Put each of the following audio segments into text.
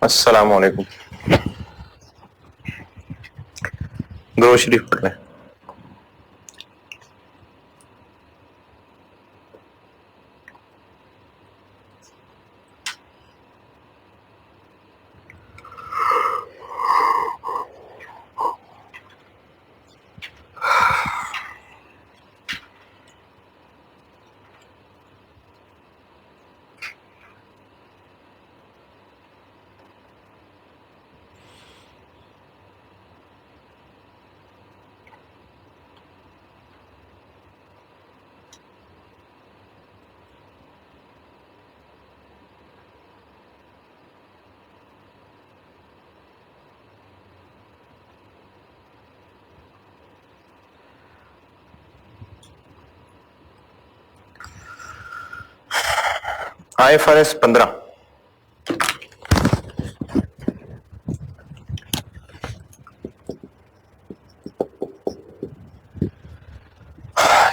अस्सलाम वालेकुम। दुरूद शरीफ पढ़ लें। IFRS 15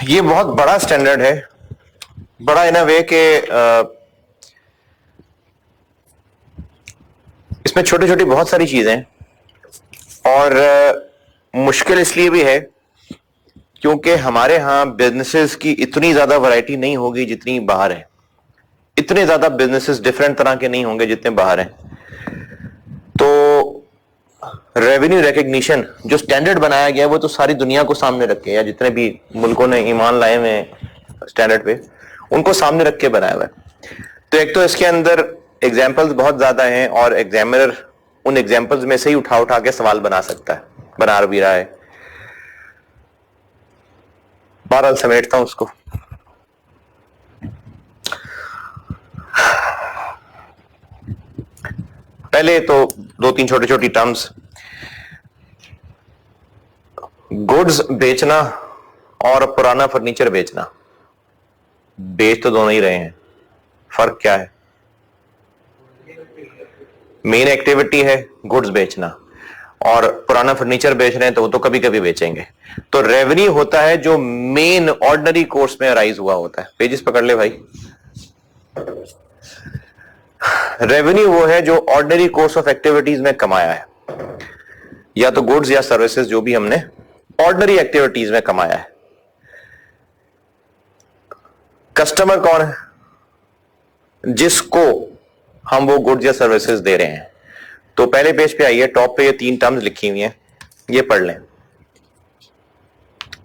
ये बहुत बड़ा स्टैंडर्ड है, बड़ा इन अ वे के इसमें छोटी छोटी बहुत सारी चीजें और मुश्किल इसलिए भी है क्योंकि हमारे यहाँ बिजनेसेस की इतनी ज्यादा वैरायटी नहीं होगी जितनी बाहर है। इतने ज्यादा बिजनेसेस डिफरेंट तरह के नहीं होंगे जितने बाहर हैं। तो रेवेन्यू रिकग्निशन जो स्टैंडर्ड बनाया गया है वो तो सारी दुनिया को सामने रख के, या जितने भी मुल्कों ने ईमान लाए हुए हैं स्टैंडर्ड पे, उनको सामने रख के बनाया हुआ है। तो एक तो इसके अंदर एग्जाम्पल्स बहुत ज्यादा हैं और एग्जामिनर उन एग्जाम्पल्स में से ही उठा उठा के सवाल बना सकता है, बना भी रहा है। बहरहाल समेटता हूं उसको। पहले तो दो तीन छोटी छोटी टर्म्स। गुड्स बेचना और पुराना फर्नीचर बेचना, बेच तो दोनों ही रहे हैं, फर्क क्या है? मेन एक्टिविटी है गुड्स बेचना और पुराना फर्नीचर बेच रहे हैं तो वो तो कभी कभी बेचेंगे। तो रेवेन्यू होता है जो मेन ऑर्डिनरी कोर्स में राइज हुआ होता है। पेजेस पकड़ ले भाई। रेवेन्यू वो है जो ऑर्डिनरी कोर्स ऑफ एक्टिविटीज में कमाया है, या तो गुड्स या सर्विसेज जो भी हमने ऑर्डिनरी एक्टिविटीज में कमाया है। कस्टमर कौन है? जिसको हम वो गुड्स या सर्विसेज दे रहे हैं। तो पहले पेज पे आइए, टॉप पे ये तीन टर्म्स लिखी हुई हैं, ये पढ़ लें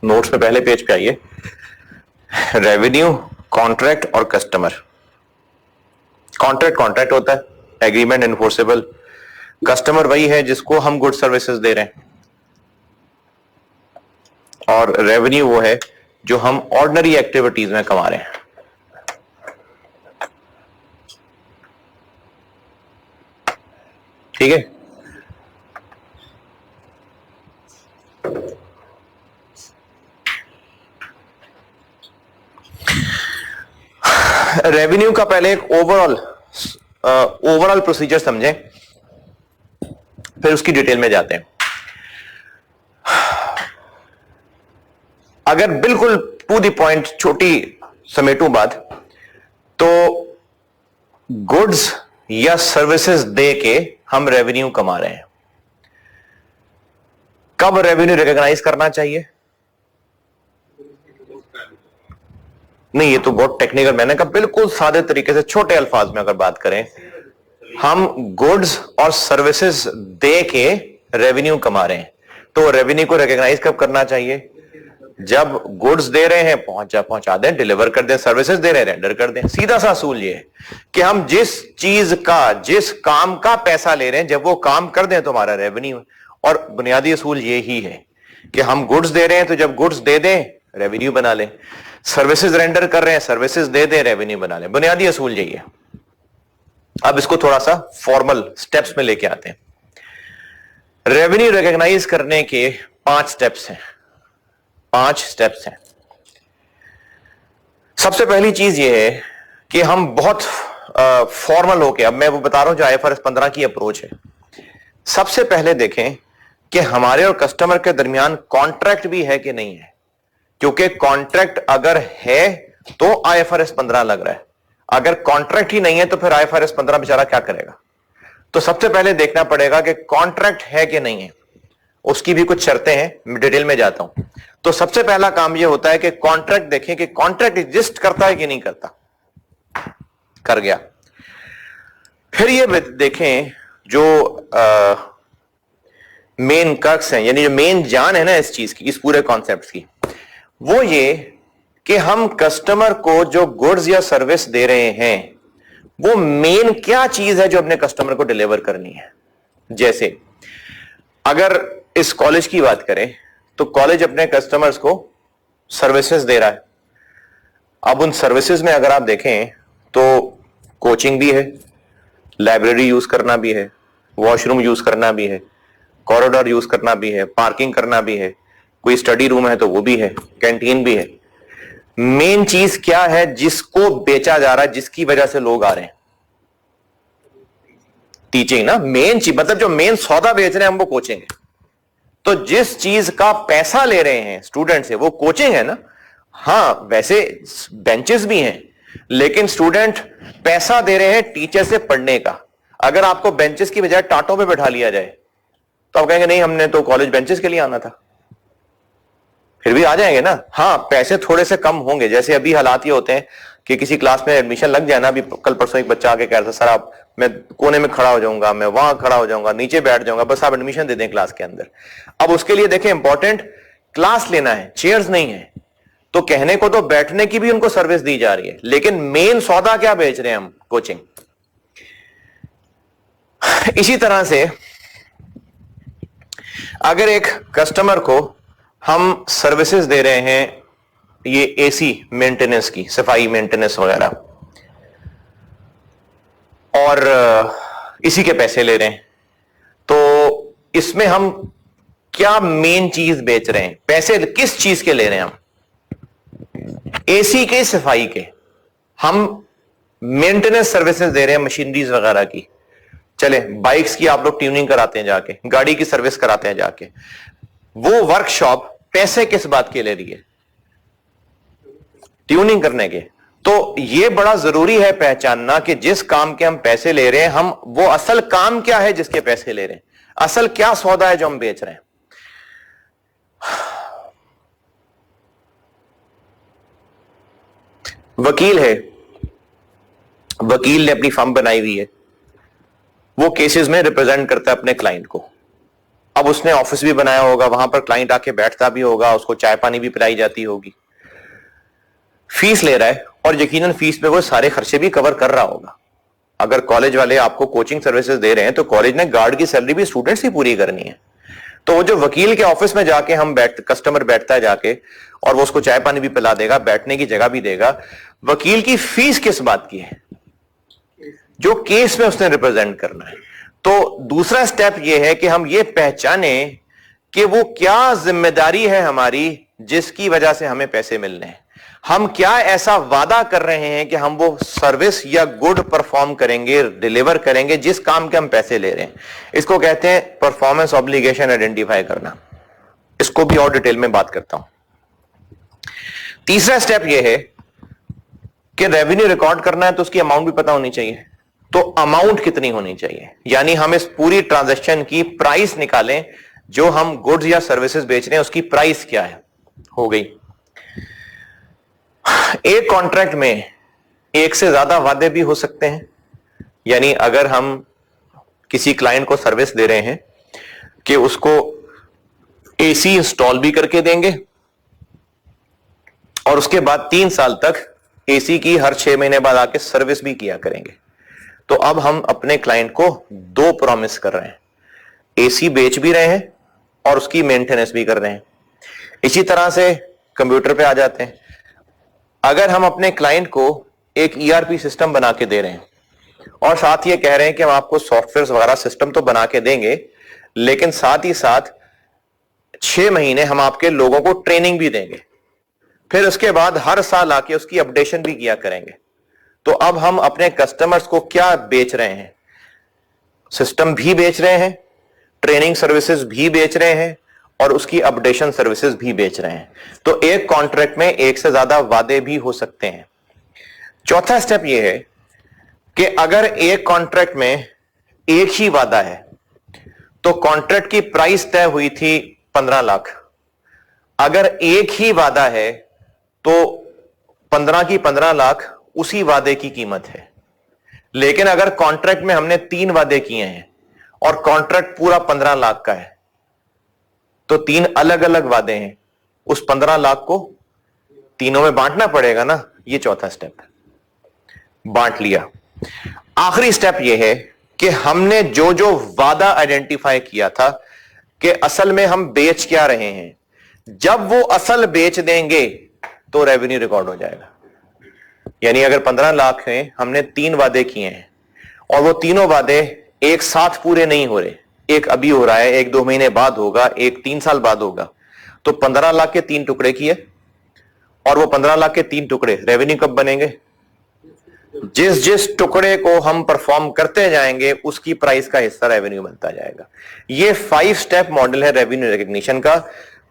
नोट्स पे। पहले पेज पे आइए, रेवेन्यू, कॉन्ट्रैक्ट और कस्टमर। कॉन्ट्रैक्ट होता है, एग्रीमेंट इनफोर्सेबल। कस्टमर वही है जिसको हम गुड सर्विसेज दे रहे हैं, और रेवेन्यू वो है जो हम ऑर्डिनरी एक्टिविटीज में कमा रहे हैं। ठीक है? रेवेन्यू का पहले एक ओवरऑल प्रोसीजर समझें, फिर उसकी डिटेल में जाते हैं। अगर बिल्कुल टू द पॉइंट छोटी समेटू बात, तो गुड्स या सर्विसेज दे के हम रेवेन्यू कमा रहे हैं। कब रेवेन्यू रिकॉग्नाइज करना चाहिए? नहीं, ये तो बहुत टेक्निकल। मैंने कहा बिल्कुल सादे तरीके से छोटे अल्फाज में अगर बात करें, हम गुड्स और सर्विसेज दे के रेवेन्यू कमा रहे हैं, तो रेवेन्यू को रिकॉग्नाइज कब करना चाहिए? जब गुड्स दे रहे हैं पहुंचा दें, डिलीवर कर दें। सर्विसेज दे रहे हैं, रेंडर कर दें। सीधा सा असूल ये है कि हम जिस चीज का, जिस काम का पैसा ले रहे हैं, जब वो काम कर दें तो हमारा रेवेन्यू। और बुनियादी असूल ये ही है कि हम गुड्स दे रहे हैं तो जब गुड्स दे दें रेवेन्यू बना लें, सर्विसेज रेंडर कर रहे हैं, सर्विसेज दे दें, रेवेन्यू बना लें। बुनियादी असूल यही है। अब इसको थोड़ा सा फॉर्मल स्टेप्स में लेके आते हैं। रेवेन्यू रिकॉग्नाइज करने के 5 स्टेप्स हैं। 5 स्टेप्स हैं। सबसे पहली चीज यह है कि हम बहुत फॉर्मल होके, अब मैं वो बता रहा हूं जो IFRS 15 की अप्रोच है। सबसे पहले देखें कि हमारे और कस्टमर के दरमियान कॉन्ट्रैक्ट भी है कि नहीं है, क्योंकि कॉन्ट्रैक्ट अगर है तो IFRS 15 लग रहा है। अगर कॉन्ट्रैक्ट ही नहीं है तो फिर IFRS 15 बेचारा क्या करेगा? तो सबसे पहले देखना पड़ेगा कि कॉन्ट्रैक्ट है कि नहीं है, उसकी भी कुछ शर्तें हैं, डिटेल में जाता हूं। तो सबसे पहला काम यह होता है कि कॉन्ट्रैक्ट देखें कि कॉन्ट्रैक्ट एग्जिस्ट करता है कि नहीं करता। कर गया। फिर ये देखें जो मेन कर्क्स हैं, यानी जो मेन जान है ना इस चीज की, इस पूरे कॉन्सेप्ट की, वो ये कि हम कस्टमर को जो गुड्स या सर्विस दे रहे हैं वो मेन क्या चीज है जो अपने कस्टमर को डिलीवर करनी है। जैसे अगर इस कॉलेज की बात करें तो कॉलेज अपने कस्टमर्स को सर्विसेज दे रहा है। अब उन सर्विसेज में अगर आप देखें तो कोचिंग भी है, लाइब्रेरी यूज करना भी है, वॉशरूम यूज करना भी है, कॉरिडोर यूज करना भी है, पार्किंग करना भी है, कोई स्टडी रूम है तो वो भी है, कैंटीन भी है। मेन चीज क्या है जिसको बेचा जा रहा है, जिसकी वजह से लोग आ रहे हैं? टीचिंग ना। मेन चीज मतलब जो मेन सौदा बेच रहे हैं हम वो कोचिंग है। तो जिस चीज का पैसा ले रहे हैं स्टूडेंट से वो कोचिंग है ना। हां वैसे बेंचेस भी हैं, लेकिन स्टूडेंट पैसा दे रहे हैं टीचर से पढ़ने का। अगर आपको बेंचेस की बजाय टाटों पे बैठा लिया जाए तो आप कहेंगे नहीं हमने तो कॉलेज बेंचेस के लिए आना था। फिर भी आ जाएंगे ना। हाँ पैसे थोड़े से कम होंगे। जैसे अभी हालात ये होते हैं कि किसी क्लास में एडमिशन लग जाए ना, अभी कल परसों एक बच्चा आके कह रहा था सर आप, मैं कोने में खड़ा हो जाऊंगा, मैं वहां खड़ा हो जाऊंगा, नीचे बैठ जाऊंगा, बस आप एडमिशन दे दें क्लास के अंदर। अब उसके लिए देखें इंपॉर्टेंट क्लास लेना है, चेयर्स नहीं है। तो कहने को तो बैठने की भी उनको सर्विस दी जा रही है, लेकिन मेन सौदा क्या बेच रहे हैं हम? कोचिंग। इसी तरह से अगर एक कस्टमर को हम सर्विसेज दे रहे हैं ये एसी मेंटेनेंस की, सफाई मेंटेनेंस वगैरह, और इसी के पैसे ले रहे हैं, तो इसमें हम क्या मेन चीज बेच रहे हैं? पैसे किस चीज के ले रहे हैं हम? एसी के, सफाई के। हम मेंटेनेंस सर्विसेज दे रहे हैं मशीनरीज वगैरह की। चले बाइक्स की आप लोग ट्यूनिंग कराते हैं जाके, गाड़ी की सर्विस कराते हैं जाके, वो वर्कशॉप पैसे किस बात के ले रही है? ट्यूनिंग करने के। तो यह बड़ा जरूरी है पहचानना कि जिस काम के हम पैसे ले रहे हैं, हम वो असल काम क्या है जिसके पैसे ले रहे हैं, असल क्या सौदा है जो हम बेच रहे हैं। वकील है, वकील ने अपनी फर्म बनाई हुई है, वो केसेस में रिप्रेजेंट करता है अपने क्लाइंट को। अब उसने ऑफिस भी बनाया होगा, वहां पर क्लाइंट आके बैठता भी होगा, उसको चाय पानी भी पिलाई जाती होगी, फीस ले रहा है और यकीनन फीस में वो सारे खर्चे भी कवर कर रहा होगा। अगर कॉलेज वाले आपको कोचिंग सर्विसेज दे रहे हैं तो कॉलेज ने गार्ड की सैलरी भी स्टूडेंट्स ही पूरी करनी है। तो वो जो वकील के ऑफिस में जाके कस्टमर बैठता है जाके और वो उसको चाय पानी भी पिला देगा, बैठने की जगह भी देगा, वकील की फीस किस बात की है? जो केस में उसने रिप्रेजेंट करना है। तो दूसरा स्टेप यह है कि हम ये पहचाने कि वो क्या जिम्मेदारी है हमारी जिसकी वजह से हमें पैसे मिलने हैं। हम क्या ऐसा वादा कर रहे हैं कि हम वो सर्विस या गुड परफॉर्म करेंगे, डिलीवर करेंगे जिस काम के हम पैसे ले रहे हैं। इसको कहते हैं परफॉर्मेंस ऑब्लिगेशन आइडेंटिफाई करना। इसको भी और डिटेल में बात करता हूं। तीसरा स्टेप यह है कि रेवेन्यू रिकॉर्ड करना है तो उसकी अमाउंट भी पता होनी चाहिए। तो अमाउंट कितनी होनी चाहिए, यानी हम इस पूरी ट्रांजैक्शन की प्राइस निकालें, जो हम गुड्स या सर्विसेज बेच रहे हैं उसकी प्राइस क्या है। हो गई। एक कॉन्ट्रैक्ट में एक से ज्यादा वादे भी हो सकते हैं, यानी अगर हम किसी क्लाइंट को सर्विस दे रहे हैं कि उसको एसी इंस्टॉल भी करके देंगे और उसके बाद 3 साल तक एसी की हर 6 महीने बाद आके सर्विस भी किया करेंगे, तो अब हम अपने क्लाइंट को 2 प्रॉमिस कर रहे हैं, एसी बेच भी रहे हैं और उसकी मेंटेनेंस भी कर रहे हैं। इसी तरह से कंप्यूटर पे आ जाते हैं। अगर हम अपने क्लाइंट को एक ईआरपी सिस्टम बना के दे रहे हैं और साथ ये कह रहे हैं कि हम आपको सॉफ्टवेयर वगैरह सिस्टम तो बना के देंगे, लेकिन साथ ही साथ 6 महीने हम आपके लोगों को ट्रेनिंग भी देंगे, फिर उसके बाद हर साल आके उसकी अपडेशन भी किया करेंगे, तो अब हम अपने कस्टमर्स को क्या बेच रहे हैं? सिस्टम भी बेच रहे हैं, ट्रेनिंग सर्विसेज भी बेच रहे हैं और उसकी अपडेशन सर्विसेज भी बेच रहे हैं। तो एक कॉन्ट्रैक्ट में एक से ज्यादा वादे भी हो सकते हैं। चौथा स्टेप यह है कि अगर एक कॉन्ट्रैक्ट में एक ही वादा है तो कॉन्ट्रैक्ट की प्राइस तय हुई थी 15 लाख। अगर एक ही वादा है तो 15 की 15 लाख उसी वादे की कीमत है। लेकिन अगर कॉन्ट्रैक्ट में हमने 3 वादे किए हैं और कॉन्ट्रैक्ट पूरा 15 लाख का है तो 3 अलग अलग वादे हैं, उस 15 लाख को तीनों में बांटना पड़ेगा ना। ये चौथा स्टेप है, बांट लिया। आखिरी स्टेप यह है कि हमने जो जो वादा आइडेंटिफाई किया था कि असल में हम बेच क्या रहे हैं, जब वो असल बेच देंगे तो रेवेन्यू रिकॉर्ड हो जाएगा। यानी अगर 15 लाख हैं, हमने 3 वादे किए हैं और वो तीनों वादे एक साथ पूरे नहीं हो रहे, एक अभी हो रहा है, एक 2 महीने बाद होगा, एक 3 साल बाद होगा, तो 15 लाख के 3 टुकड़े किए और वो 15 लाख के 3 टुकड़े रेवेन्यू कब बनेंगे? जिस जिस टुकड़े को हम परफॉर्म करते जाएंगे उसकी प्राइस का हिस्सा रेवेन्यू बनता जाएगा। ये 5 स्टेप मॉडल है रेवेन्यू रिकग्निशन का।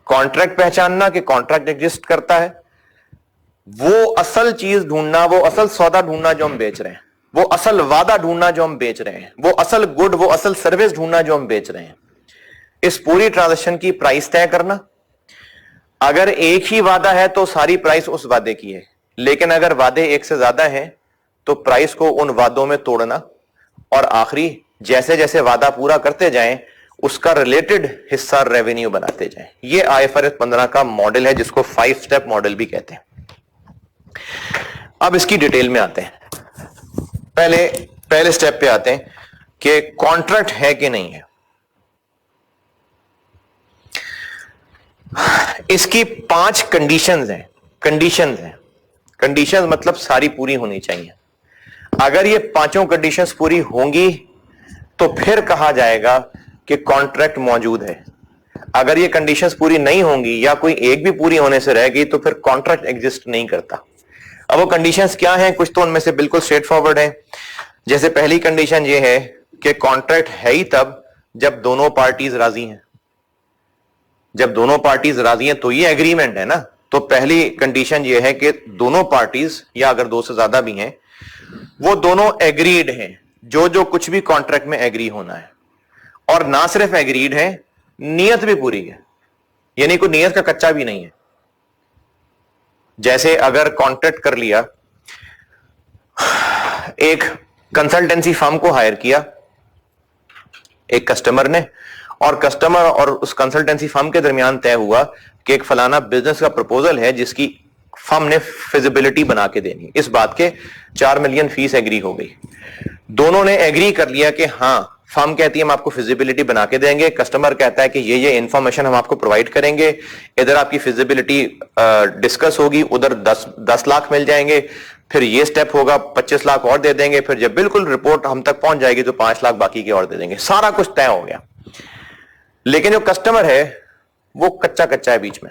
कॉन्ट्रैक्ट पहचानना कि कॉन्ट्रैक्ट एग्जिस्ट करता है, वो असल चीज ढूंढना, वो असल सौदा ढूंढना जो हम बेच रहे हैं, वो असल वादा ढूंढना जो हम बेच रहे हैं, वो असल गुड, वो असल सर्विस ढूंढना जो हम बेच रहे हैं, इस पूरी ट्रांजैक्शन की प्राइस तय करना। अगर एक ही वादा है तो सारी प्राइस उस वादे की है, लेकिन अगर वादे एक से ज्यादा हैं तो प्राइस को उन वादों में तोड़ना और आखिरी जैसे जैसे वादा पूरा करते जाएं उसका रिलेटेड हिस्सा रेवेन्यू बनाते जाएं। ये IFRS 15 का मॉडल है जिसको 5 स्टेप मॉडल भी कहते हैं। अब इसकी डिटेल में आते हैं। पहले स्टेप पे आते हैं कि कॉन्ट्रैक्ट है कि नहीं है। इसकी 5 कंडीशंस हैं। कंडीशंस मतलब सारी पूरी होनी चाहिए। अगर ये 5 कंडीशंस पूरी होंगी तो फिर कहा जाएगा कि कॉन्ट्रैक्ट मौजूद है। अगर ये कंडीशंस पूरी नहीं होंगी या कोई एक भी पूरी होने से रह गई तो फिर कॉन्ट्रैक्ट एग्जिस्ट नहीं करता। अब वो कंडीशंस क्या हैं? कुछ तो उनमें से बिल्कुल स्ट्रेट फॉरवर्ड है। जैसे पहली कंडीशन ये है कि कॉन्ट्रैक्ट है ही तब जब दोनों पार्टीज राजी हैं। जब दोनों पार्टीज राजी हैं तो ये एग्रीमेंट है ना। तो पहली कंडीशन ये है कि दोनों पार्टीज, या अगर 2 से ज्यादा भी हैं, वो दोनों एग्रीड हैं जो जो कुछ भी कॉन्ट्रैक्ट में एग्री होना है। और ना सिर्फ एग्रीड है, नियत भी पूरी है, यानी कोई नियत का कच्चा भी नहीं है। जैसे अगर कॉन्ट्रैक्ट कर लिया, एक कंसल्टेंसी फर्म को हायर किया एक कस्टमर ने, और कस्टमर और उस कंसल्टेंसी फर्म के दरमियान तय हुआ कि एक फलाना बिजनेस का प्रपोजल है जिसकी फर्म ने फिजिबिलिटी बना के देनी। इस बात के 4 मिलियन फीस एग्री हो गई। दोनों ने एग्री कर लिया कि हाँ, फर्म कहती है हम आपको फिजिबिलिटी बना के देंगे, कस्टमर कहता है कि ये इंफॉर्मेशन हम आपको प्रोवाइड करेंगे, इधर आपकी फिजिबिलिटी डिस्कस होगी, उधर 10 लाख मिल जाएंगे, फिर ये स्टेप होगा 25 लाख और दे देंगे, फिर जब बिल्कुल रिपोर्ट हम तक पहुंच जाएगी तो 5 लाख बाकी के और दे देंगे। सारा कुछ तय हो गया। लेकिन जो कस्टमर है वो कच्चा कच्चा है बीच में,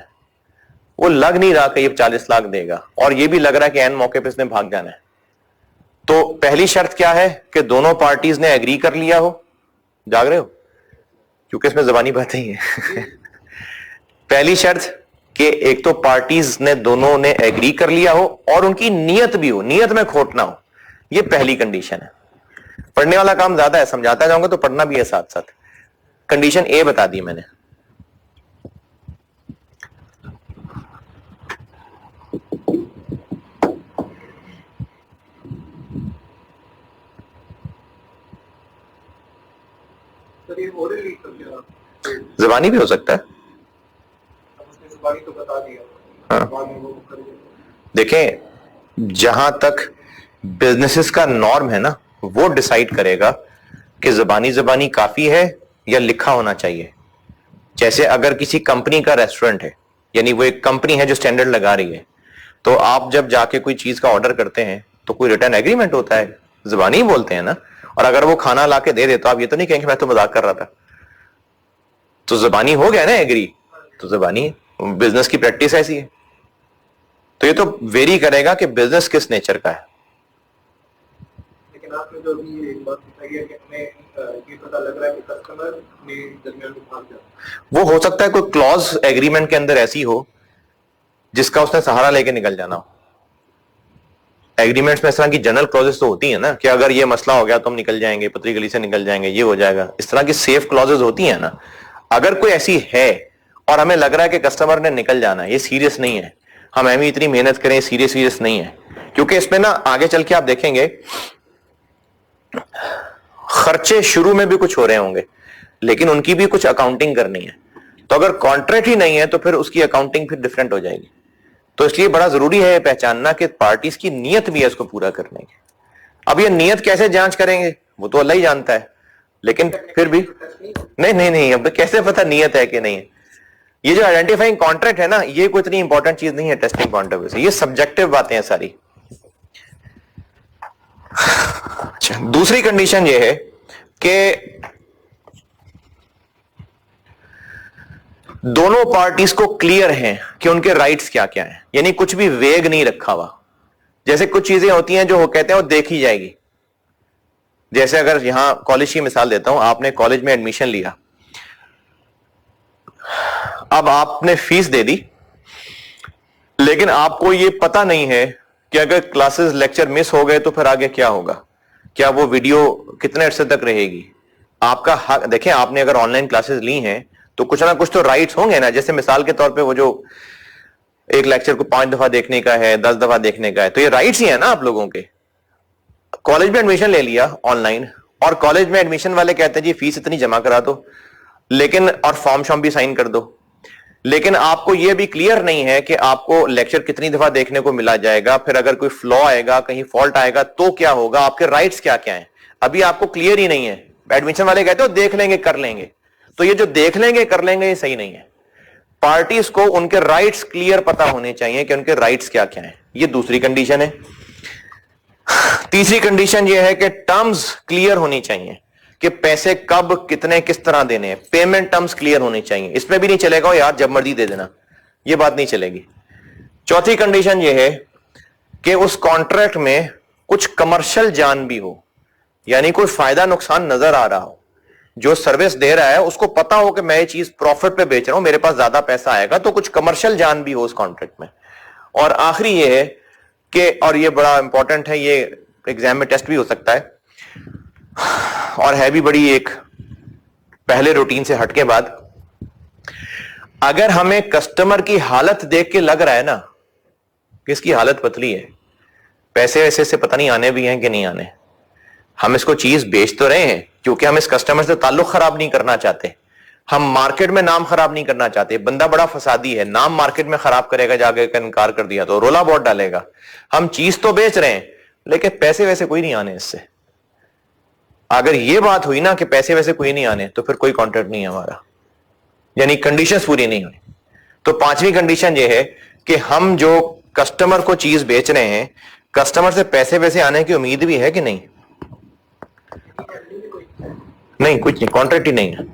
वो लग नहीं रहा कि ये 40 लाख देगा, और ये भी लग रहा है कि एन मौके पे इसने भाग जाना है। तो पहली शर्त क्या है कि दोनों पार्टीज ने एग्री कर लिया हो। जाग रहे हो? क्योंकि इसमें जबानी बातें ही है। पहली शर्त कि एक तो पार्टीज ने दोनों ने एग्री कर लिया हो और उनकी नियत भी हो, नियत में खोट ना हो। ये पहली कंडीशन है। पढ़ने वाला काम ज्यादा है, समझाता जाऊंगा तो पढ़ना भी है साथ साथ। कंडीशन ए बता दी मैंने। ज़बानी भी हो सकता है। तो बता दिया। हाँ। देखें, जहां तक बिजनेसेस का नॉर्म है ना, वो डिसाइड करेगा कि ज़बानी काफी है या लिखा होना चाहिए। जैसे अगर किसी कंपनी का रेस्टोरेंट है, यानी वो एक कंपनी है जो स्टैंडर्ड लगा रही है, तो आप जब जाके कोई चीज का ऑर्डर करते हैं तो कोई रिटर्न एग्रीमेंट होता है, ज़बानी बोलते हैं ना। और अगर वो खाना लाके दे दे तो आप ये तो नहीं कहेंगे मैं तो मजाक कर रहा था, तो ज़बानी हो गया ना एग्री, तो ज़बानी बिजनेस की प्रैक्टिस ऐसी है। तो ये तो वेरी करेगा कि बिजनेस किस नेचर का है। लेकिन आपने जो अभी एक बात बताई है कि हमें ये पता लग रहा है कि कस्टमर ने दरमियान में भाग जाए, वो हो सकता है कोई क्लॉज एग्रीमेंट के अंदर ऐसी हो जिसका उसने सहारा लेके निकल जाना हो। एग्रीमेंट्स में इस तरह की जनरल क्लॉजेस तो होती है ना कि अगर ये मसला हो गया तो हम निकल जाएंगे, पतली गली से निकल जाएंगे, ये हो जाएगा, इस तरह की सेफ क्लॉजेस होती है ना। अगर कोई ऐसी है और हमें लग रहा है कि कस्टमर ने निकल जाना है, ये सीरियस नहीं है, हम एम इतनी मेहनत करें, सीरियस नहीं है, क्योंकि इसमें ना आगे चल के आप देखेंगे खर्चे शुरू में भी कुछ हो रहे होंगे, लेकिन उनकी भी कुछ अकाउंटिंग करनी है। तो अगर कॉन्ट्रैक्ट ही नहीं है तो फिर उसकी अकाउंटिंग फिर डिफरेंट हो जाएगी। तो इसलिए बड़ा जरूरी है पहचानना कि पार्टीज की नीयत भी है इसको पूरा करने की। अब ये नीयत कैसे जांच करेंगे वो तो अल्लाह ही जानता है, लेकिन फिर भी नहीं, अब कैसे पता नीयत है कि नहीं है। ये जो आइडेंटिफाइंग कॉन्ट्रैक्ट है ना, ये कोई इतनी इंपॉर्टेंट चीज नहीं है टेस्टिंग पॉइंट ऑफ व्यू से, ये सब्जेक्टिव बातें हैं सारी। अच्छा, दूसरी कंडीशन ये है कि दोनों पार्टीज को क्लियर है कि उनके राइट्स क्या क्या हैं, यानी कुछ भी वेग नहीं रखा हुआ। जैसे कुछ चीजें होती हैं जो कहते हैं वो देखी जाएगी। जैसे अगर यहां कॉलेज की मिसाल देता हूं, आपने कॉलेज में एडमिशन लिया, अब आपने फीस दे दी, लेकिन आपको ये पता नहीं है कि अगर क्लासेस लेक्चर मिस हो गए तो फिर आगे क्या होगा, क्या वो वीडियो कितने अरसे तक रहेगी। आपका हक, देखें आपने अगर ऑनलाइन क्लासेस ली हैं तो कुछ ना कुछ तो राइट्स होंगे ना। जैसे मिसाल के तौर पे वो जो एक लेक्चर को 5 दफा देखने का है, 10 दफा देखने का है, तो ये राइट्स ही है ना आप लोगों के। कॉलेज में एडमिशन ले लिया ऑनलाइन, और कॉलेज में एडमिशन वाले कहते हैं जी फीस इतनी जमा करा दो, लेकिन और फॉर्म शॉर्म भी साइन कर दो, लेकिन आपको यह भी क्लियर नहीं है कि आपको लेक्चर कितनी दफा देखने को मिला जाएगा, फिर अगर कोई फ्लॉ आएगा, कहीं फॉल्ट आएगा तो क्या होगा, आपके राइट्स क्या क्या हैं, अभी आपको क्लियर ही नहीं है। एडमिशन वाले कहते हो देख लेंगे कर लेंगे, तो ये जो देख लेंगे कर लेंगे ये सही नहीं है। पार्टीज को उनके राइट्स क्लियर पता होने चाहिए कि उनके राइट्स क्या क्या हैं। ये दूसरी कंडीशन है। तीसरी कंडीशन ये है कि टर्म्स क्लियर होनी चाहिए कि पैसे कब कितने किस तरह देने हैं। पेमेंट टर्म्स क्लियर होनी चाहिए। इसमें भी नहीं चलेगा यार जब मर्जी दे देना, ये बात नहीं चलेगी। चौथी कंडीशन ये है कि उस कॉन्ट्रैक्ट में कुछ कमर्शियल जान भी हो, यानी कोई फायदा नुकसान नजर आ रहा हो। जो सर्विस दे रहा है उसको पता हो कि मैं ये चीज प्रॉफिट पे बेच रहा हूं, मेरे पास ज्यादा पैसा आएगा, तो कुछ कमर्शियल जान भी हो उस कॉन्ट्रैक्ट में। और आखिरी ये है कि, और ये बड़ा इंपॉर्टेंट है, ये एग्जाम में टेस्ट भी हो सकता है और है भी बड़ी एक पहले रूटीन से हटके बाद, अगर हमें कस्टमर की हालत देख के लग रहा है ना कि इसकी हालत पतली है, पैसे वैसे से पता नहीं आने भी हैं कि नहीं आने, हम इसको चीज बेच तो रहे हैं क्योंकि हम इस कस्टमर से ताल्लुक खराब नहीं करना चाहते, हम मार्केट में नाम खराब नहीं करना चाहते। बंदा बड़ा फसादी है, नाम मार्केट में खराब करेगा, जाके इनकार कर दिया तो रोला बहुत डालेगा। हम चीज तो बेच रहे हैं लेकिन पैसे वैसे कोई नहीं आने इससे। अगर ये बात हुई ना कि पैसे वैसे कोई नहीं आने, तो फिर कोई कॉन्ट्रैक्ट नहीं है हमारा, यानी कंडीशंस पूरी नहीं हुई। तो पांचवी कंडीशन ये है कि हम जो कस्टमर को चीज बेच रहे हैं, कस्टमर से पैसे वैसे आने की उम्मीद भी है कि नहीं। नहीं, कुछ नहीं, कॉन्ट्रैक्ट ही नहीं है।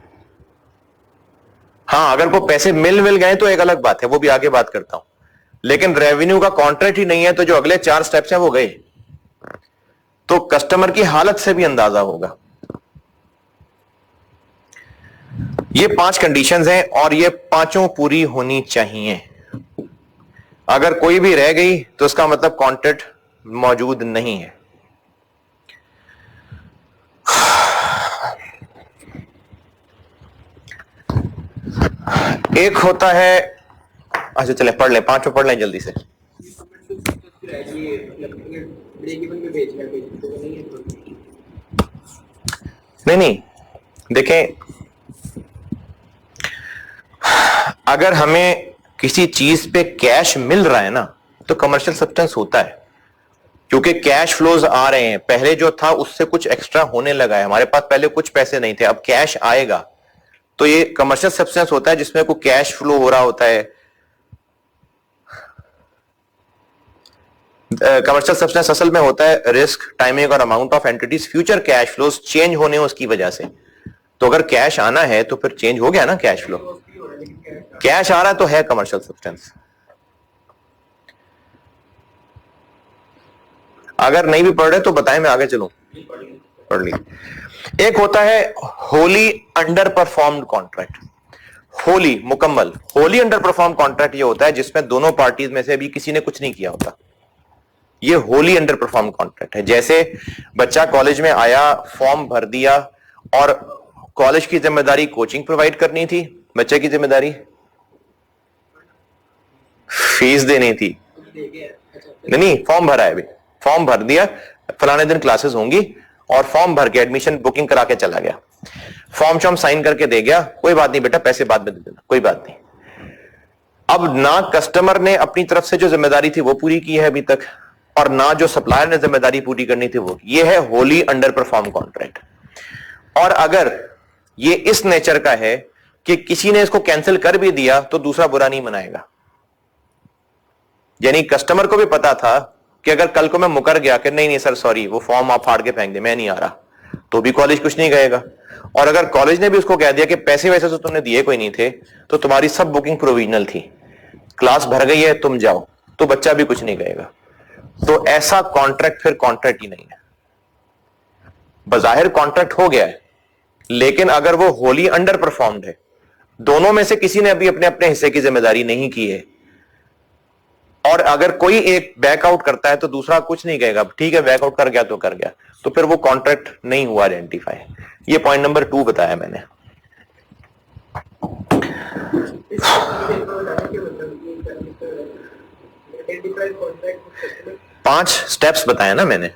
हाँ, अगर को पैसे मिल गए तो एक अलग बात है, वो भी आगे बात करता हूं, लेकिन रेवेन्यू का कॉन्ट्रैक्ट ही नहीं है तो जो अगले 4 स्टेप्स हैं वो गए। तो कस्टमर की हालत से भी अंदाजा होगा। ये 5 कंडीशंस हैं और ये पांचों पूरी होनी चाहिए। अगर कोई भी रह गई तो इसका मतलब कॉन्ट्रैक्ट मौजूद नहीं है। एक होता है, अच्छा चले पढ़ लें, पांचों पढ़ लें जल्दी से। नहीं, देखें, अगर हमें किसी चीज पे कैश मिल रहा है ना तो कमर्शियल सब्सटेंस होता है, क्योंकि कैश फ्लोज आ रहे हैं। पहले जो था उससे कुछ एक्स्ट्रा होने लगा है, हमारे पास पहले कुछ पैसे नहीं थे, अब कैश आएगा, तो ये कमर्शियल सब्सटेंस होता है जिसमें कोई कैश फ्लो हो रहा होता है। कमर्शियल सब्सटेंस असल में होता है रिस्क, टाइमिंग और amount of entities future cash flows change होने उसकी वजह से। तो अगर कैश आना है तो फिर चेंज हो गया ना कैश फ्लो, कैश आ रहा है तो है कमर्शियल सब्सटेंस। अगर नहीं भी पढ़ रहे तो बताएं, मैं आगे चलूं। पढ़ ली। एक होता है Holi under performed contract. Holi मुकम्मल, होली अंडर परफॉर्म कॉन्ट्रैक्ट ये होता है जिसमें दोनों पार्टीज में से भी किसी ने कुछ नहीं किया होता, ये होली अंडर परफॉर्म कॉन्ट्रैक्ट है। जैसे बच्चा कॉलेज में आया, फॉर्म भर दिया, और कॉलेज की जिम्मेदारी कोचिंग प्रोवाइड करनी थी, बच्चे की जिम्मेदारी फीस देनी थी। नहीं, फॉर्म भरा है, अभी फॉर्म भर दिया, फलाने दिन क्लासेस होंगी, और फॉर्म भर के एडमिशन बुकिंग करा के चला गया, फॉर्म शॉर्म साइन करके दे गया, कोई बात नहीं बेटा, पैसे बाद में दे देना, कोई बात नहीं। अब ना कस्टमर ने अपनी तरफ से जो जिम्मेदारी थी वो पूरी की है अभी तक, और ना जो सप्लायर ने जिम्मेदारी पूरी करनी थी वो। ये है होली अंडर परफॉर्म कॉन्ट्रैक्ट। और अगर ये इस नेचर का है कि किसी ने इसको कैंसिल कर भी दिया तो दूसरा बुरा नहीं मनाएगा, यानी कस्टमर को भी पता था कि अगर कल को मैं मुकर गया कि नहीं नहीं सर सॉरी, वो फॉर्म आप फाड़ के फेंक दे, मैं नहीं आ रहा, तो भी कॉलेज कुछ नहीं कहेगा। और अगर कॉलेज ने भी उसको कह दिया कि पैसे वैसे तो तुमने दिए कोई नहीं थे, तो तुम्हारी सब बुकिंग प्रोविजनल थी, क्लास भर गई है, तुम जाओ, तो बच्चा भी कुछ नहीं कहेगा। तो ऐसा कॉन्ट्रैक्ट फिर कॉन्ट्रैक्ट ही नहीं है। बजाहिर कॉन्ट्रैक्ट हो गया है, लेकिन अगर वो होली अंडर परफॉर्म्ड है, दोनों में से किसी ने अभी अपने अपने हिस्से की जिम्मेदारी नहीं की है, और अगर कोई एक बैकआउट करता है तो दूसरा कुछ नहीं कहेगा, ठीक है बैकआउट कर गया तो कर गया, तो फिर वो कॉन्ट्रैक्ट नहीं हुआ आइडेंटिफाई। ये पॉइंट नंबर 2 बताया मैंने। पांच स्टेप्स बताया ना मैंने।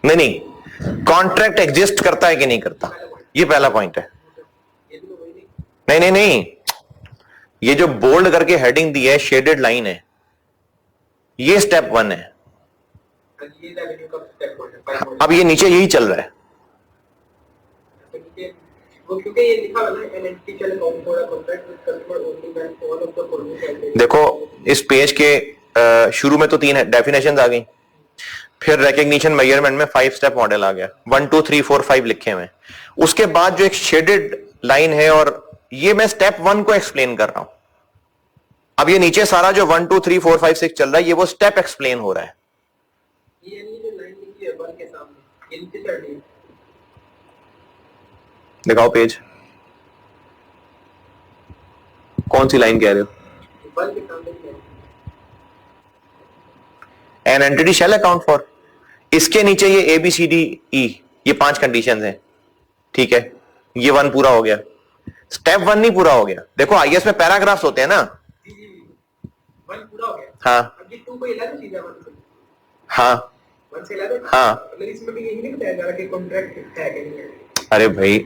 नहीं नहीं, कॉन्ट्रैक्ट एग्जिस्ट करता है कि नहीं करता, ये पहला पॉइंट है। नहीं नहीं नहीं, ये जो बोल्ड करके हेडिंग दी है, शेडेड लाइन है, ये स्टेप 1 है। अब ये नीचे यही चल रहा है, क्योंकि ये लिखा हुआ है an entity shall account for a contract with customer only when all of the following. देखो इस पेज के शुरू में तो 3 डेफिनेशंस आ गई, फिर रिकॉग्निशन मेजरमेंट में 5 स्टेप मॉडल आ गया, 1 2 3 4 5 लिखे हुए। उसके बाद जो एक शेडेड लाइन है, और ये मैं स्टेप 1 को एक्सप्लेन कर रहा हूं। अब ये नीचे सारा जो 1 2 3 4 5 6 चल रहा है, ये वो स्टेप एक्सप्लेन हो रहा है। ये जो लाइन लिखी है वन के सामने, ये नीचे चल रही है, दिखाओ पेज, कौन सी लाइन कह रहे हो? वन के सामने an entity shall account for, इसके नीचे ये ABCDE, ये 5 कंडीशंस हैं, ठीक है, ये 1 पूरा हो गया। स्टेप 1 नहीं पूरा हो गया। देखो IAS में पैराग्राफ्स होते हैं ना, 1 पूरा हो गया, हाँ, अब ये 2 को अलग चीज है, हाँ 1 से अलग, हाँ, मतलब इसमें भी यही नहीं बताया जा रहा कि कॉन्ट्रैक्ट है कि नहीं है। अरे भाई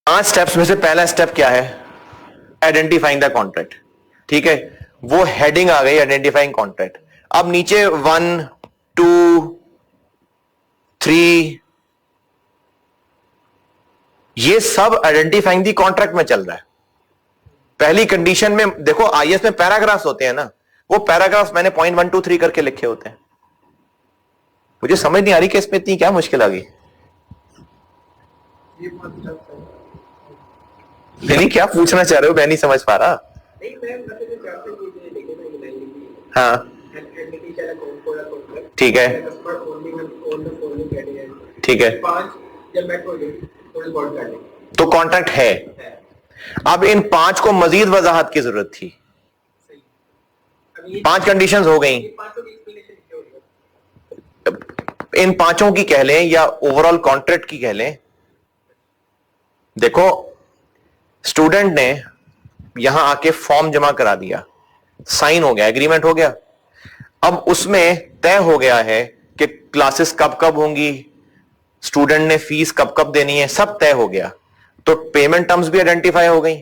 5 स्टेप्स में से पहला स्टेप क्या है? आइडेंटिफाइंग द कॉन्ट्रैक्ट, ठीक है, वो हेडिंग आ गई आइडेंटिफाइंग कॉन्ट्रैक्ट। अब नीचे 1 2 3 ये सब आइडेंटिफाइंग दी कॉन्ट्रैक्ट में चल रहा है। पहली कंडीशन में देखो IAS में पैराग्राफ्स होते हैं ना, वो पैराग्राफ्स मैंने पॉइंट 1 2 3 करके लिखे होते हैं। मुझे समझ नहीं आ रही कि इसमें इतनी क्या मुश्किल आ गई। नहीं क्या पूछना चाह रहे हो, मैं नहीं समझ पा रहा। हाँ ठीक है, ठीक है, तो कॉन्ट्रैक्ट है। अब इन 5 को मजीद वजाहत की जरूरत थी। 5 कंडीशंस हो गई, इन 5 की कह लें या ओवरऑल कॉन्ट्रैक्ट की कह लें। देखो स्टूडेंट ने यहां आके फॉर्म जमा करा दिया, साइन हो गया, एग्रीमेंट हो गया। अब उसमें तय हो गया है कि क्लासेस कब कब होंगी, स्टूडेंट ने फीस कब कब देनी है, सब तय हो गया। तो पेमेंट टर्म्स भी आइडेंटिफाई हो गई,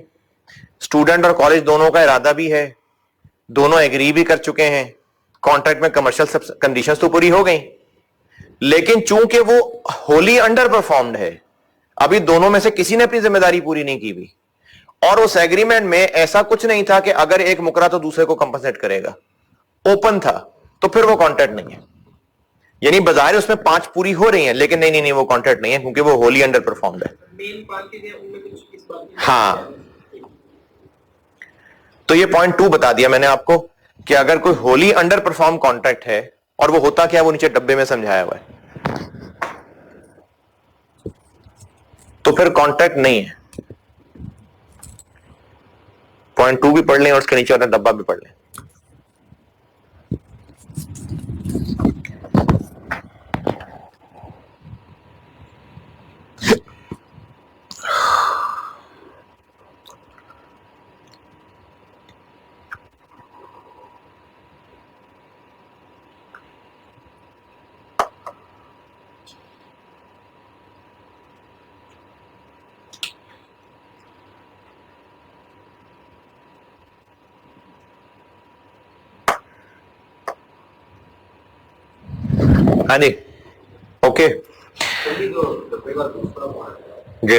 स्टूडेंट और कॉलेज दोनों का इरादा भी है, दोनों एग्री भी कर चुके हैं, कॉन्ट्रैक्ट में कमर्शियल सब कंडीशंस तो पूरी हो गई। लेकिन चूंकि वो होली अंडर परफॉर्म्ड है, अभी दोनों में से किसी ने अपनी जिम्मेदारी पूरी नहीं की हुई, और उस एग्रीमेंट में ऐसा कुछ नहीं था कि अगर एक मुकरा तो दूसरे को कंपनसेट करेगा, ओपन था, तो फिर वो कॉन्ट्रैक्ट नहीं है। यानी बाजार उसमें 5 पूरी हो रही हैं, लेकिन नहीं नहीं नहीं वो कॉन्ट्रैक्ट नहीं है, क्योंकि वो होली अंडर परफॉर्म्ड है। हाँ, तो ये पॉइंट 2 बता दिया मैंने आपको कि अगर कोई होली अंडर परफॉर्म कॉन्ट्रैक्ट है, और वो होता क्या, वो नीचे डब्बे में समझाया हुआ है, तो फिर कॉन्ट्रैक्ट नहीं है। पॉइंट 2 भी पढ़ लें और उसके नीचे वाला डब्बा भी पढ़ लें। हाँ जी, ओके जी।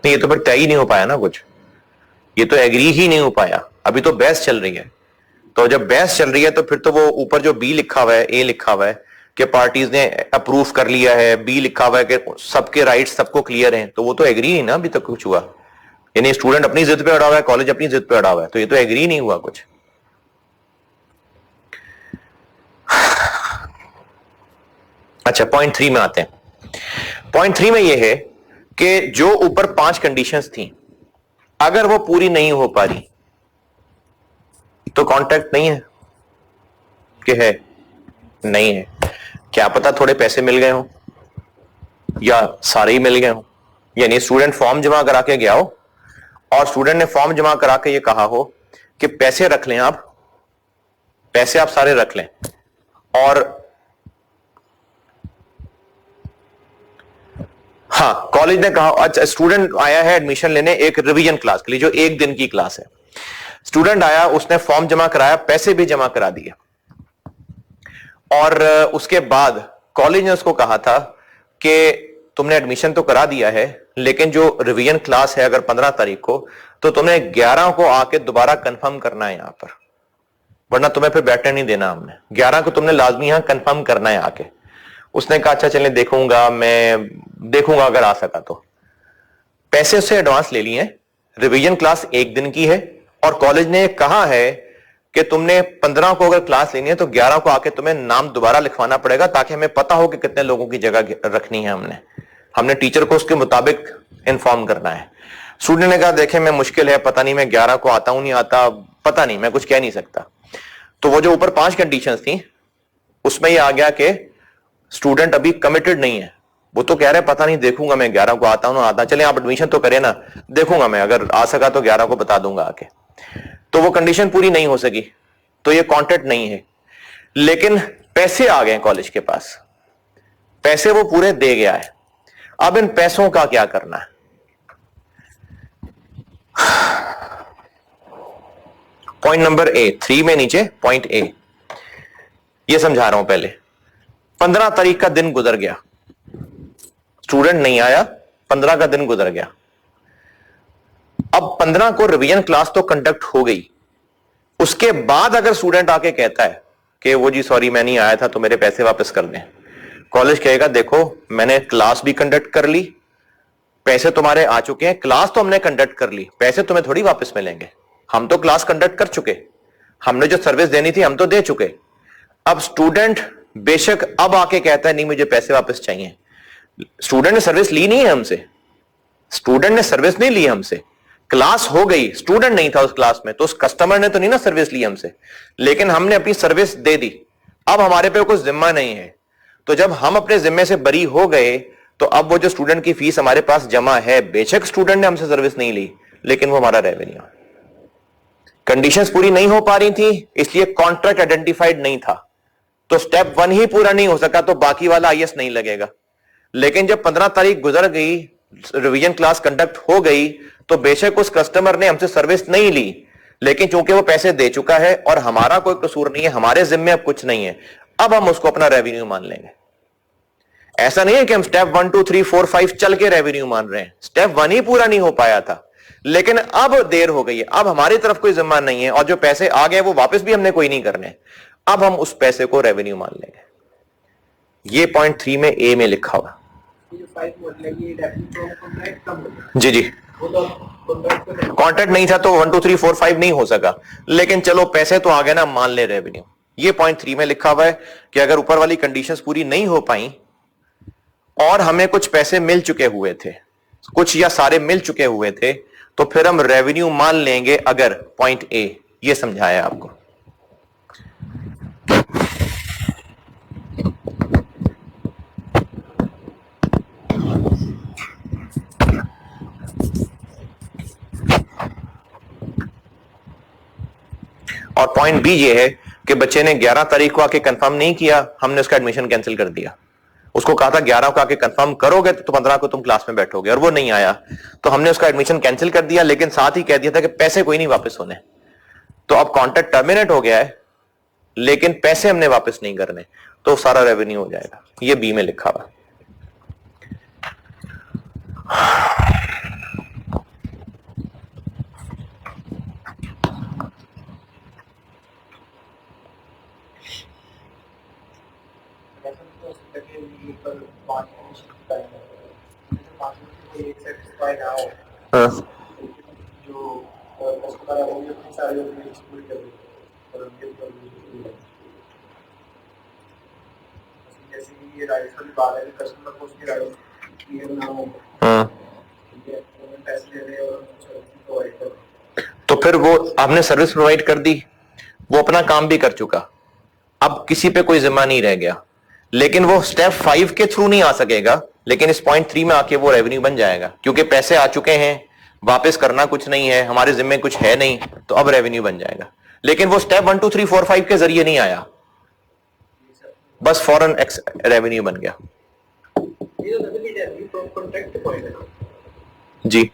नहीं, ये तो फिर तय ही नहीं हो पाया ना कुछ, ये तो एग्री ही नहीं हो पाया। अभी तो बहस चल रही है, तो जब बहस चल रही है तो फिर तो वो ऊपर जो बी लिखा हुआ है, ए लिखा हुआ है कि पार्टीज ने अप्रूव कर लिया है, बी लिखा हुआ है कि सबके राइट्स सबको क्लियर हैं, तो वो तो एग्री ही ना अभी तक कुछ हुआ। यानी स्टूडेंट अपनी जिद पे अड़ा हुआ है, कॉलेज अपनी जिद पे अड़ा हुआ है, तो ये तो एग्री नहीं हुआ कुछ। अच्छा, पॉइंट 3 में आते हैं। पॉइंट 3 में यह है कि जो ऊपर 5 कंडीशंस थी, अगर वो पूरी नहीं हो पा रही तो कॉन्ट्रैक्ट नहीं है कि है नहीं है। क्या पता थोड़े पैसे मिल गए हो या सारे ही मिल गए हो। यानी स्टूडेंट फॉर्म जमा करा के गया हो और स्टूडेंट ने फॉर्म जमा करा के ये कहा हो कि पैसे रख लें आप, पैसे आप सारे रख लें, और हाँ, कॉलेज ने कहा, अच्छा स्टूडेंट आया है एडमिशन लेने एक रिवीजन क्लास के लिए जो 1 दिन की क्लास है। स्टूडेंट आया, उसने फॉर्म जमा कराया, पैसे भी जमा करा दिए, और उसके बाद कॉलेज ने उसको कहा था कि तुमने एडमिशन तो करा दिया है, लेकिन जो रिवीजन क्लास है अगर 15 तारीख को, तो तुम्हें 11 को आके दोबारा कंफर्म करना है यहां पर, वरना तुम्हें फिर बैठने नहीं देना हमने। 11 को तुमने लाजमी यहां कंफर्म करना है आके। उसने कहा अच्छा चलें देखूंगा, मैं देखूंगा अगर आ सका तो। पैसे उससे एडवांस ले लिए, रिवीजन क्लास 1 दिन की है, और कॉलेज ने कहा है कि तुमने 15 को अगर क्लास लेनी है तो 11 को आके तुम्हें नाम दोबारा लिखवाना पड़ेगा, ताकि हमें पता हो कि कितने लोगों की जगह रखनी है। हमने टीचर को उसके मुताबिक इंफॉर्म करना है। स्टूडेंट ने कहा देखें मैं मुश्किल है, पता नहीं मैं 11 को आता हूं नहीं आता, पता नहीं, मैं कुछ कह नहीं सकता। तो वो जो ऊपर 5 कंडीशंस थी उसमें ये आ गया कि स्टूडेंट अभी कमिटेड नहीं है। वो तो कह रहे हैं पता नहीं, देखूंगा मैं 11 को आता हूं ना आता, चले आप एडमिशन तो करें ना, देखूंगा मैं, अगर आ सका तो 11 को बता दूंगा आके। तो वो कंडीशन पूरी नहीं हो सकी, तो ये कॉन्ट्रैक्ट नहीं है। लेकिन पैसे आ गए कॉलेज के पास, पैसे वो पूरे दे गया है। अब इन पैसों का क्या करना है? पॉइंट नंबर ए 3 में नीचे पॉइंट ए, ये समझा रहा हूं पहले। 15 तारीख का दिन गुजर गया, स्टूडेंट नहीं आया, 15 का दिन गुजर गया। अब 15 को रिवीजन क्लास तो कंडक्ट हो गई, उसके बाद अगर स्टूडेंट आके कहता है कि वो जी सॉरी मैं नहीं आया था तो मेरे पैसे वापस कर दें, कॉलेज कहेगा देखो मैंने क्लास भी कंडक्ट कर ली, पैसे तुम्हारे आ चुके हैं, क्लास तो हमने कंडक्ट कर ली, पैसे तुम्हें थोड़ी वापस मिलेंगे, हम तो क्लास कंडक्ट कर चुके, हमने जो सर्विस देनी थी हम तो दे चुके। अब स्टूडेंट बेशक अब आके कहता है नहीं मुझे पैसे वापस चाहिए, स्टूडेंट ने सर्विस ली नहीं है हमसे, स्टूडेंट ने सर्विस नहीं ली हमसे, क्लास हो गई, स्टूडेंट नहीं था उस क्लास में, तो उस कस्टमर ने तो नहीं ना सर्विस ली हमसे, लेकिन हमने अपनी सर्विस दे दी, अब हमारे पे कुछ जिम्मा नहीं है। तो जब हम अपने जिम्मे से बरी हो गए तो अब वो जो स्टूडेंट की फीस हमारे पास जमा है, बेशक स्टूडेंट ने हमसे सर्विस नहीं ली, लेकिन वो हमारा रेवेन्यू। कंडीशंस पूरी नहीं हो पा रही थी, इसलिए कॉन्ट्रैक्ट आइडेंटिफाइड नहीं था, तो स्टेप 1 ही पूरा नहीं हो सका, तो बाकी वाला आईएस नहीं लगेगा। लेकिन जब 15 तारीख गुजर गई, रिवीजन क्लास कंडक्ट हो गई, तो बेशक उस कस्टमर ने हमसे सर्विस नहीं ली, लेकिन चूंकि वो पैसे दे चुका है और हमारा कोई कसूर नहीं है, हमारे जिम्मे अब कुछ नहीं है, अब हम उसको अपना रेवेन्यू मान लेंगे। ऐसा नहीं है कि हम स्टेप 1 2 3 4 5 चल के रेवेन्यू मान रहे हैं, स्टेप 1 ही पूरा नहीं हो पाया था, लेकिन अब देर हो गई है, अब हमारी तरफ कोई जिम्मा नहीं है, और जो पैसे आ गए वो वापस भी हमने कोई नहीं करने, अब हम उस पैसे को रेवेन्यू मान लेंगे। ये पॉइंट 3 में ए में लिखा हुआ। जी जी। कॉन्ट्रैक्ट नहीं था तो 1 2 3 4 5 नहीं हो सका, लेकिन चलो पैसे तो आ गए ना, मान ले रेवेन्यू। ये पॉइंट 3 में लिखा हुआ है कि अगर ऊपर वाली कंडीशंस पूरी नहीं हो पाई और हमें कुछ पैसे मिल चुके हुए थे, कुछ या सारे मिल चुके हुए थे, तो फिर हम रेवेन्यू मान लेंगे अगर पॉइंट ए। ये समझाया आपको। और पॉइंट बी ये है कि बच्चे ने 11 तारीख को आके कंफर्म नहीं किया, हमने उसका एडमिशन कैंसिल कर दिया। उसको कहा था 11 को आके कंफर्म करोगे तो 15 को तुम क्लास में बैठोगे, और वो नहीं आया, तो हमने उसका एडमिशन कैंसिल कर दिया, लेकिन साथ ही कह दिया था कि पैसे कोई नहीं वापस होने। तो अब कॉन्ट्रैक्ट टर्मिनेट हो गया है, लेकिन पैसे हमने वापस नहीं करने, तो सारा रेवेन्यू हो जाएगा। ये बी में लिखा हुआ। हाँ। तो फिर वो आपने सर्विस प्रोवाइड कर दी, वो अपना काम भी कर चुका, अब किसी पे कोई जिम्मा नहीं रह गया, लेकिन वो स्टेप 5 के थ्रू नहीं आ सकेगा, लेकिन इस पॉइंट 3 में आके वो रेवेन्यू बन जाएगा, क्योंकि पैसे आ चुके हैं, वापस करना कुछ नहीं है, हमारे जिम्मे कुछ है नहीं, तो अब रेवेन्यू बन जाएगा। लेकिन वो स्टेप 1 2 3 4 5 के जरिए नहीं आया, बस फौरन रेवेन्यू बन गया। जी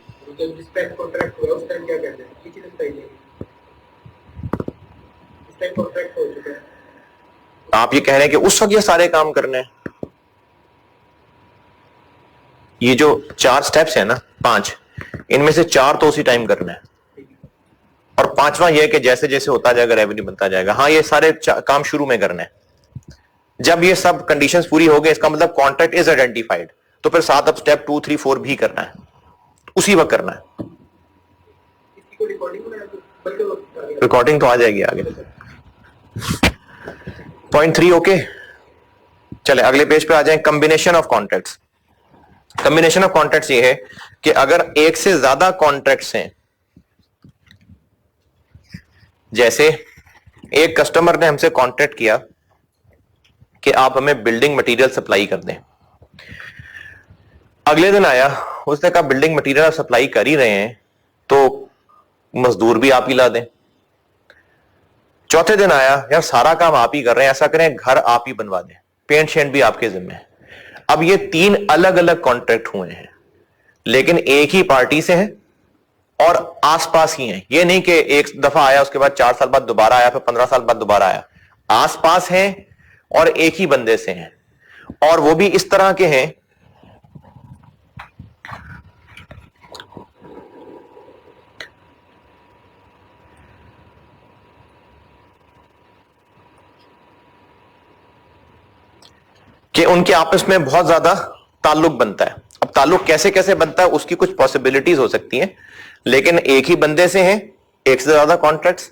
आप ये कह रहे हैं कि उस वक्त ये सारे काम करने हैं? ये जो 4 स्टेप्स है ना, 5, इनमें से 4 तो उसी टाइम करना है, और 5वां ये है कि जैसे जैसे होता जाएगा रेवेन्यू बनता जाएगा। हाँ, ये सारे काम शुरू में करने हैं। जब ये सब कंडीशंस पूरी हो गई, इसका मतलब कॉन्ट्रैक्ट इज आइडेंटिफाइड, तो फिर साथ अब स्टेप 2 3 4 भी करना है, उसी वक्त करना है। रिकॉर्डिंग तो आ जाएगी आगे। Point 3 okay. चले अगले पेज पे आ जाएं। Combination of contracts. Combination of contracts ये है कि अगर एक से ज्यादा कॉन्ट्रैक्ट्स हैं, जैसे एक कस्टमर ने हमसे कॉन्ट्रैक्ट किया कि आप हमें बिल्डिंग मटेरियल सप्लाई कर दें, अगले दिन आया, उसने कहा बिल्डिंग मटेरियल आप सप्लाई कर ही रहे हैं तो मजदूर भी आप ही ला दें। चौथे दिन आया, यार सारा काम आप ही कर रहे हैं, ऐसा करें घर आप ही बनवा दें, पेंट शेंट भी आपके जिम्मे है। अब ये 3 अलग अलग कॉन्ट्रैक्ट हुए हैं, लेकिन एक ही पार्टी से हैं और आसपास ही हैं। ये नहीं कि एक दफा आया उसके बाद 4 साल बाद दोबारा आया, फिर 15 साल बाद दोबारा आया। आसपास हैं और एक ही बंदे से हैं, और वो भी इस तरह के हैं कि उनके आपस में बहुत ज्यादा ताल्लुक बनता है। अब ताल्लुक कैसे कैसे बनता है उसकी कुछ पॉसिबिलिटीज हो सकती हैं, लेकिन एक ही बंदे से हैं, एक से ज्यादा कॉन्ट्रैक्ट्स,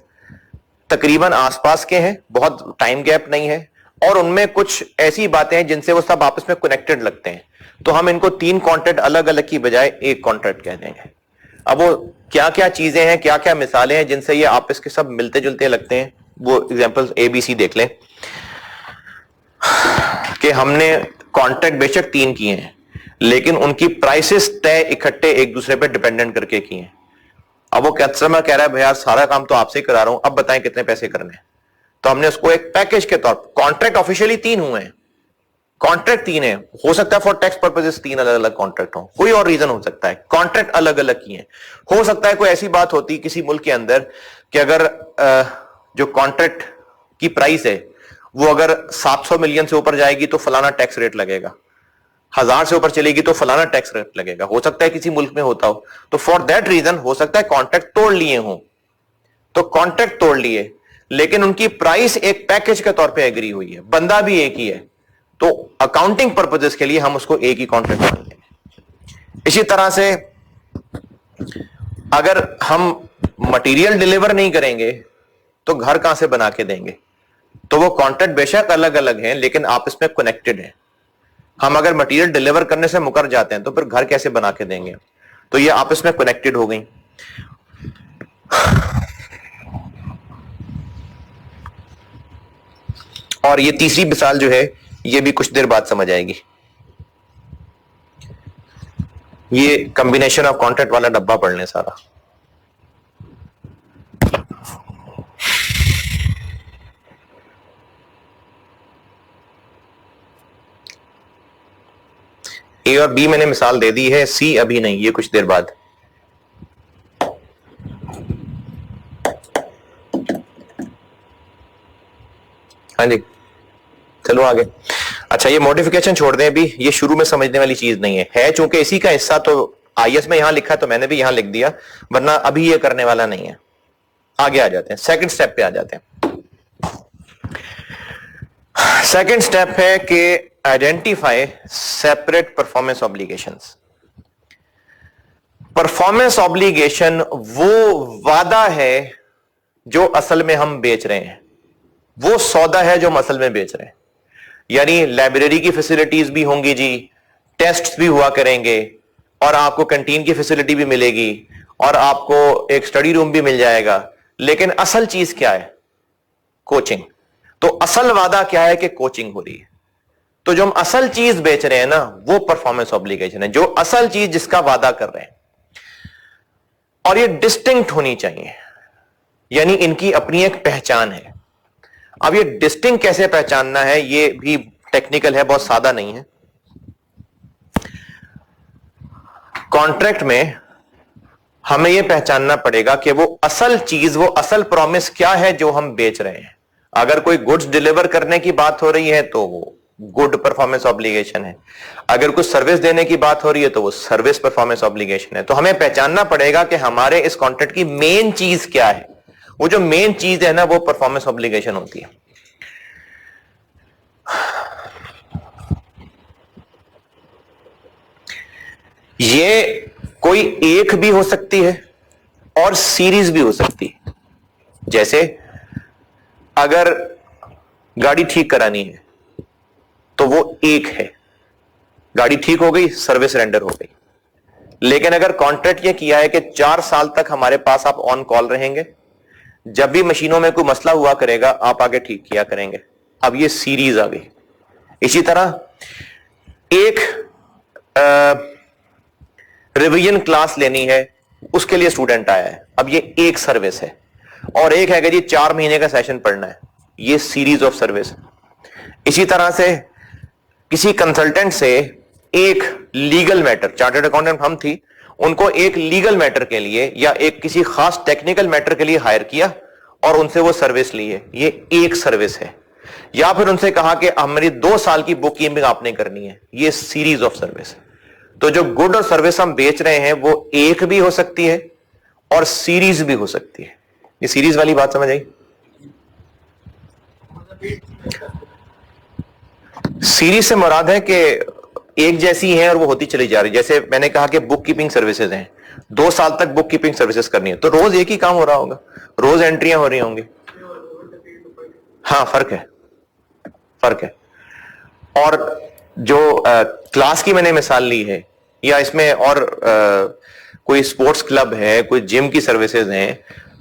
तकरीबन आसपास के हैं, बहुत टाइम गैप नहीं है, और उनमें कुछ ऐसी बातें हैं जिनसे वो सब आपस में कनेक्टेड लगते हैं, तो हम इनको 3 कॉन्ट्रैक्ट अलग अलग की बजाय एक कॉन्ट्रैक्ट कह देंगे। अब वो क्या क्या चीजें हैं, क्या क्या मिसालें हैं जिनसे ये आपस के सब मिलते जुलते लगते हैं, वो एग्जाम्पल्स ABC देख लें। कि हमने कॉन्ट्रैक्ट बेशक 3 किए हैं, लेकिन उनकी प्राइसेस तय इकट्ठे एक दूसरे पे डिपेंडेंट करके किए हैं। अब वो कस्टमर कह रहा है भैया सारा काम तो आपसे ही करा रहा हूं, अब बताएं कितने पैसे करने हैं, तो हमने उसको एक पैकेज के तौर पर, कॉन्ट्रैक्ट ऑफिशियली 3 हुए हैं, कॉन्ट्रैक्ट 3 है, हो सकता है फॉर टैक्स पर्पसेस 3 अलग अलग कॉन्ट्रैक्ट हो, कोई और रीजन हो सकता है, कॉन्ट्रैक्ट अलग अलग किए। हो सकता है कोई ऐसी बात होती किसी मुल्क के अंदर कि अगर जो कॉन्ट्रैक्ट की प्राइस है वो अगर 700 मिलियन से ऊपर जाएगी तो फलाना टैक्स रेट लगेगा, 1000 से ऊपर चलेगी तो फलाना टैक्स रेट लगेगा, हो सकता है किसी मुल्क में होता हो, तो फॉर दैट रीजन हो सकता है कॉन्ट्रैक्ट तोड़ लिए हो, तो कॉन्ट्रैक्ट तोड़ लिए, लेकिन उनकी प्राइस एक पैकेज के तौर पे एग्री हुई है, बंदा भी एक ही है, तो अकाउंटिंग पर्पसेस के लिए हम उसको एक ही कॉन्ट्रैक्ट मान लेंगे। इसी तरह से अगर हम मटेरियल डिलीवर नहीं करेंगे तो घर कहां से बना के देंगे? तो वो कॉन्ट्रैक्ट बेशक अलग अलग हैं लेकिन आपस में कनेक्टेड है। हम अगर मटेरियल डिलीवर करने से मुकर जाते हैं तो फिर घर कैसे बना के देंगे? तो ये आपस में कनेक्टेड हो गई। और ये तीसरी मिसाल जो है ये भी कुछ देर बाद समझ आएगी। ये कॉम्बिनेशन ऑफ कॉन्ट्रैक्ट वाला डब्बा पढ़ लें सारा। ए और बी मैंने मिसाल दे दी है, सी अभी नहीं, ये कुछ देर बाद। हाँ जी, चलो आगे। अच्छा, ये मॉडिफिकेशन छोड़ दें अभी, ये शुरू में समझने वाली चीज नहीं है चूंकि इसी का हिस्सा तो आईएस में यहां लिखा है तो मैंने भी यहां लिख दिया, वरना अभी ये करने वाला नहीं है। आगे आ जाते हैं, सेकंड स्टेप पे आ जाते हैं। सेकंड स्टेप है कि identify separate performance obligations. Performance obligation वो वादा है जो असल में हम बेच रहे हैं, वो सौदा है जो हम असल में बेच रहे हैं। यानी लाइब्रेरी की फैसिलिटीज भी होंगी जी, टेस्ट्स भी हुआ करेंगे, और आपको कैंटीन की फैसिलिटी भी मिलेगी, और आपको एक स्टडी रूम भी मिल जाएगा। लेकिन असल चीज क्या है? कोचिंग। तो असल वादा क्या है कि कोचिंग हो रही है। तो जो हम असल चीज बेच रहे हैं ना, वो परफॉर्मेंस ऑब्लिगेशन है, जो असल चीज जिसका वादा कर रहे हैं। और ये डिस्टिंक्ट होनी चाहिए, यानी इनकी अपनी एक पहचान है। अब ये डिस्टिंक्ट कैसे पहचानना है ये भी टेक्निकल है, बहुत सादा नहीं है। कॉन्ट्रैक्ट में हमें यह पहचानना पड़ेगा कि वो असल चीज, वो असल प्रॉमिस क्या है जो हम बेच रहे हैं। अगर कोई गुड्स डिलीवर करने की बात हो रही है तो वो गुड परफॉर्मेंस ऑब्लिगेशन है, अगर कुछ सर्विस देने की बात हो रही है तो वो सर्विस परफॉर्मेंस ऑब्लिगेशन है। तो हमें पहचानना पड़ेगा कि हमारे इस कॉन्ट्रैक्ट की मेन चीज क्या है। वो जो मेन चीज है ना, वो परफॉर्मेंस ऑब्लिगेशन होती है। ये कोई एक भी हो सकती है और सीरीज भी हो सकती है। जैसे अगर गाड़ी ठीक करानी है तो वो एक है, गाड़ी ठीक हो गई, सर्विस रेंडर हो गई। लेकिन अगर कॉन्ट्रैक्ट ये किया है कि 4 साल तक हमारे पास आप ऑन कॉल रहेंगे, जब भी मशीनों में कोई मसला हुआ करेगा आप आगे ठीक किया करेंगे, अब ये सीरीज आ गई। इसी तरह एक रिवीजन क्लास लेनी है, उसके लिए स्टूडेंट आया है, अब ये एक सर्विस है। और एक है कि जी 4 महीने का सेशन पढ़ना है, ये सीरीज ऑफ सर्विस। इसी तरह से किसी कंसल्टेंट से एक लीगल मैटर, चार्टर्ड अकाउंटेंट हम थी, उनको एक लीगल मैटर के लिए या एक किसी खास टेक्निकल मैटर के लिए हायर किया और उनसे वो सर्विस ली है, ये एक सर्विस है। या फिर उनसे कहा कि हमारी 2 साल की बुक कीपिंग आपने करनी है, ये सीरीज ऑफ सर्विस है। तो जो गुड और सर्विस हम बेच रहे हैं वो एक भी हो सकती है और सीरीज भी हो सकती है। ये सीरीज वाली बात समझ आई? सीरीज से मुराद है कि एक जैसी है और वो होती चली जा रही। जैसे मैंने कहा कि बुक कीपिंग सर्विसेज हैं, 2 साल तक बुक कीपिंग सर्विसेज करनी है, तो रोज एक ही काम हो रहा होगा, रोज एंट्रियां हो रही होंगी। हाँ, फर्क है, फर्क है। और जो क्लास की मैंने मिसाल ली है, या इसमें और कोई स्पोर्ट्स क्लब है, कोई जिम की सर्विसेज हैं,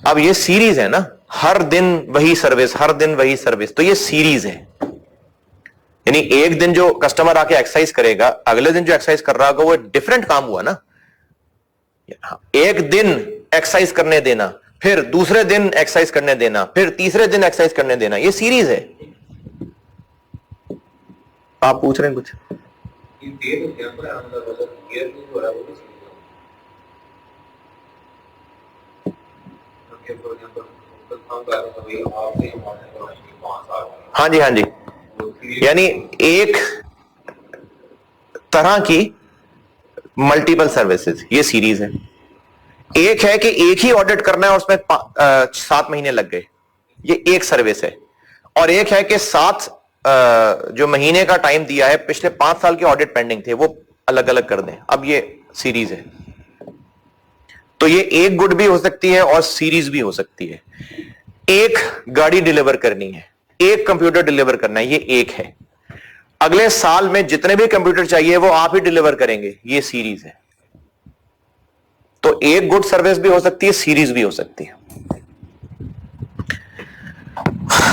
अब ये सीरीज है ना, हर दिन वही सर्विस, हर दिन वही सर्विस, तो ये सीरीज है। यानी एक दिन जो कस्टमर आके एक्सरसाइज करेगा, अगले दिन जो एक्सरसाइज कर रहा होगा वो डिफरेंट काम हुआ ना। एक दिन एक्सरसाइज करने देना, फिर दूसरे दिन एक्सरसाइज करने देना, फिर तीसरे दिन एक्सरसाइज करने देना, ये सीरीज है। आप पूछ रहे हैं कुछ? हाँ जी, हाँ जी। यानी एक तरह की मल्टीपल सर्विसेज, ये सीरीज है। एक है कि एक ही ऑडिट करना है और उसमें 7 महीने लग गए, ये एक सर्विस है। और एक है कि 7 जो महीने का टाइम दिया है, पिछले 5 साल के ऑडिट पेंडिंग थे, वो अलग अलग कर दें, अब ये सीरीज है। तो ये एक गुड भी हो सकती है और सीरीज भी हो सकती है। एक गाड़ी डिलीवर करनी है, एक कंप्यूटर डिलीवर करना है, ये एक है। अगले साल में जितने भी कंप्यूटर चाहिए वो आप ही डिलीवर करेंगे, ये सीरीज है। तो एक गुड सर्विस भी हो सकती है, सीरीज भी हो सकती है।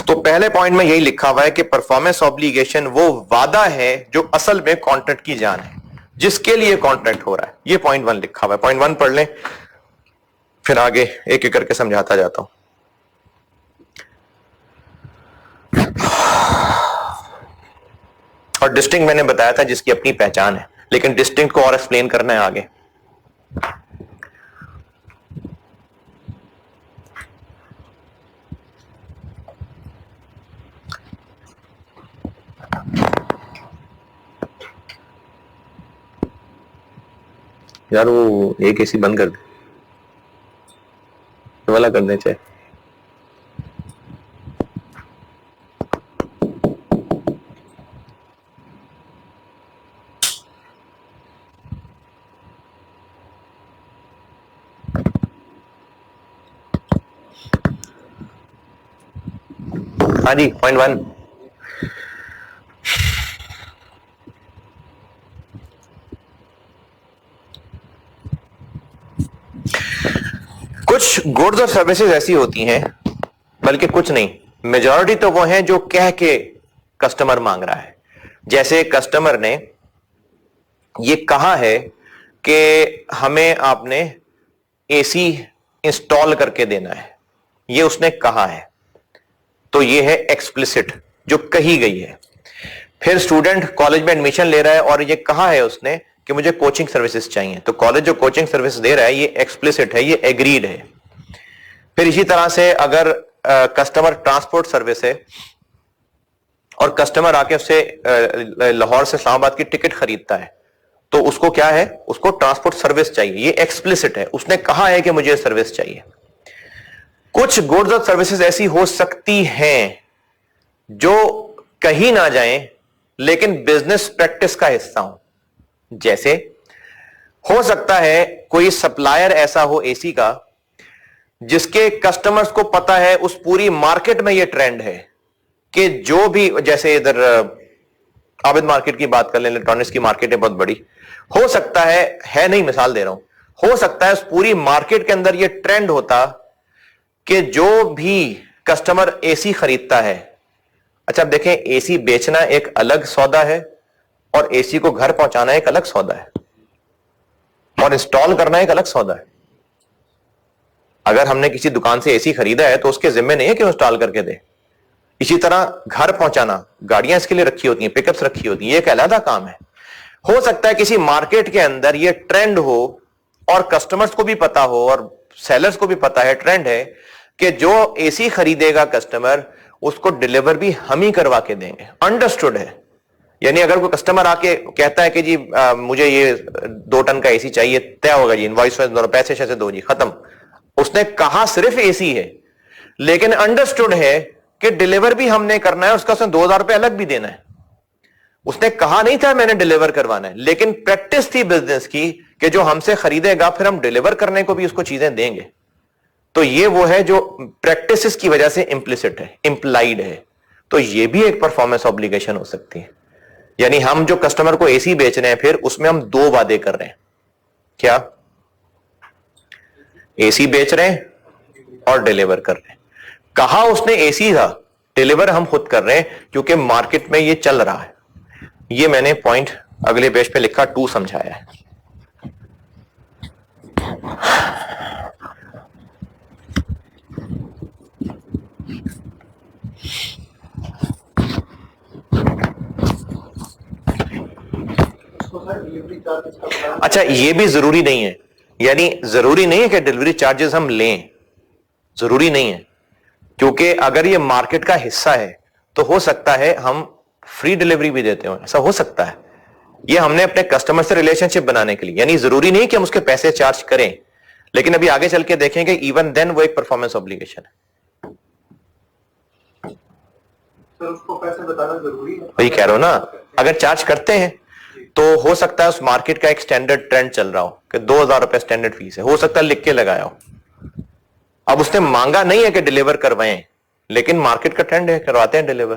तो पहले पॉइंट में यही लिखा हुआ है कि परफॉर्मेंस ऑब्लिगेशन वो वादा है जो असल में कॉन्ट्रैक्ट की जान है, जिसके लिए कॉन्ट्रैक्ट हो रहा है। ये पॉइंट 1 लिखा हुआ है। पॉइंट 1 पढ़ लें, फिर आगे एक एक करके समझाता जाता हूं। और डिस्टिंक्ट मैंने बताया था जिसकी अपनी पहचान है, लेकिन डिस्टिंक्ट को और एक्सप्लेन करना है आगे। यार वो एक एसी बंद कर दे, तो वाला करने चाहिए। हाँ जी, पॉइंट 1। कुछ गुड्स और सर्विसेज ऐसी होती हैं, बल्कि कुछ नहीं, मेजॉरिटी तो वो हैं जो कह के कस्टमर मांग रहा है। जैसे कस्टमर ने ये कहा है कि हमें आपने एसी इंस्टॉल करके देना है, ये उसने कहा है, तो ये है एक्सप्लिसिट, जो कही गई है। फिर स्टूडेंट कॉलेज में एडमिशन ले रहा है और ये कहा है उसने कि मुझे कोचिंग सर्विसेज चाहिए, तो कॉलेज जो कोचिंग सर्विस दे रहा है ये एक्सप्लिसिट है, ये एग्रीड है। फिर इसी तरह से अगर कस्टमर ट्रांसपोर्ट सर्विस है और कस्टमर आके उससे लाहौर से इस्लामाबाद की टिकट खरीदता है, तो उसको क्या है, उसको ट्रांसपोर्ट सर्विस चाहिए, ये एक्सप्लिसिट है, उसने कहा है कि मुझे सर्विस चाहिए। कुछ गुड्स और सर्विसेज ऐसी हो सकती हैं जो कहीं ना जाएं लेकिन बिजनेस प्रैक्टिस का हिस्सा हो। जैसे हो सकता है कोई सप्लायर ऐसा हो एसी का जिसके कस्टमर्स को पता है, उस पूरी मार्केट में ये ट्रेंड है कि जो भी, जैसे इधर आबिद मार्केट की बात कर लें, इलेक्ट्रॉनिक्स की मार्केट है बहुत बड़ी, हो सकता है नहीं, मिसाल दे रहा हूं, हो सकता है उस पूरी मार्केट के अंदर ये ट्रेंड होता कि जो भी कस्टमर एसी खरीदता है, अच्छा अब देखें, एसी बेचना एक अलग सौदा है और एसी को घर पहुंचाना एक अलग सौदा है, और इंस्टॉल करना एक अलग सौदा है। अगर हमने किसी दुकान से एसी खरीदा है तो उसके जिम्मे नहीं है कि इंस्टॉल करके दे। इसी तरह घर पहुंचाना, गाड़ियां इसके लिए रखी होती हैं, पिकअप्स रखी होती हैं, ये एक अलग काम है। हो सकता है किसी मार्केट के अंदर ये ट्रेंड हो और कस्टमर्स को भी पता हो और सेलर्स को भी पता है, ट्रेंड है कि जो एसी खरीदेगा कस्टमर, उसको डिलीवर भी हम ही करवा के देंगे। अंडरस्टूड है। यानी अगर कोई कस्टमर आके कहता है कि जी मुझे ये 2 टन का एसी चाहिए, तय होगा जी, इनवॉइस दो, पैसे शैसे दो जी, खत्म। उसने कहा सिर्फ एसी है, लेकिन अंडरस्टूड है कि डिलीवर भी हमने करना है, उसका उसने 2000 रुपए अलग भी देना है। उसने कहा नहीं था मैंने डिलीवर करवाना है, लेकिन प्रैक्टिस थी बिजनेस की कि जो हमसे खरीदेगा फिर हम डिलीवर करने को भी उसको चीजें देंगे। तो ये वो है जो प्रैक्टिस की वजह से इंप्लिसिट है, इंप्लाइड है। तो ये भी एक परफॉर्मेंस ऑब्लिगेशन हो सकती है। यानी हम जो कस्टमर को एसी बेच रहे हैं, फिर उसमें हम 2 वादे कर रहे हैं। क्या? एसी बेच रहे हैं और डिलीवर कर रहे हैं। कहा उसने एसी था, डिलीवर हम खुद कर रहे हैं क्योंकि मार्केट में ये चल रहा है। ये मैंने पॉइंट अगले पेज पे लिखा 2 समझाया है। अच्छा, ये भी जरूरी नहीं है, यानी जरूरी नहीं है कि डिलीवरी चार्जेस हम लें, जरूरी नहीं है, क्योंकि अगर ये मार्केट का हिस्सा है तो हो सकता है हम फ्री डिलीवरी भी देते हो, ऐसा हो सकता है। ये हमने अपने कस्टमर से रिलेशनशिप बनाने के लिए, यानी जरूरी नहीं कि हम उसके पैसे चार्ज करें, लेकिन अभी आगे चल के देखेंगे इवन देन वो एक परफॉर्मेंस ऑब्लिगेशन है। सर उसको पैसे बताना जरूरी है? वही कह रहा हूं ना, अगर चार्ज करते हैं तो हो सकता है उस मार्केट का एक स्टैंडर्ड ट्रेंड चल रहा हो कि 2,000 रुपए स्टैंडर्ड फीस है, हो सकता है लिख के लगाया हो। अब उसने मांगा नहीं है कि डिलीवर करवाएं, लेकिन मार्केट का ट्रेंड है, करवाते हैं डिलीवर।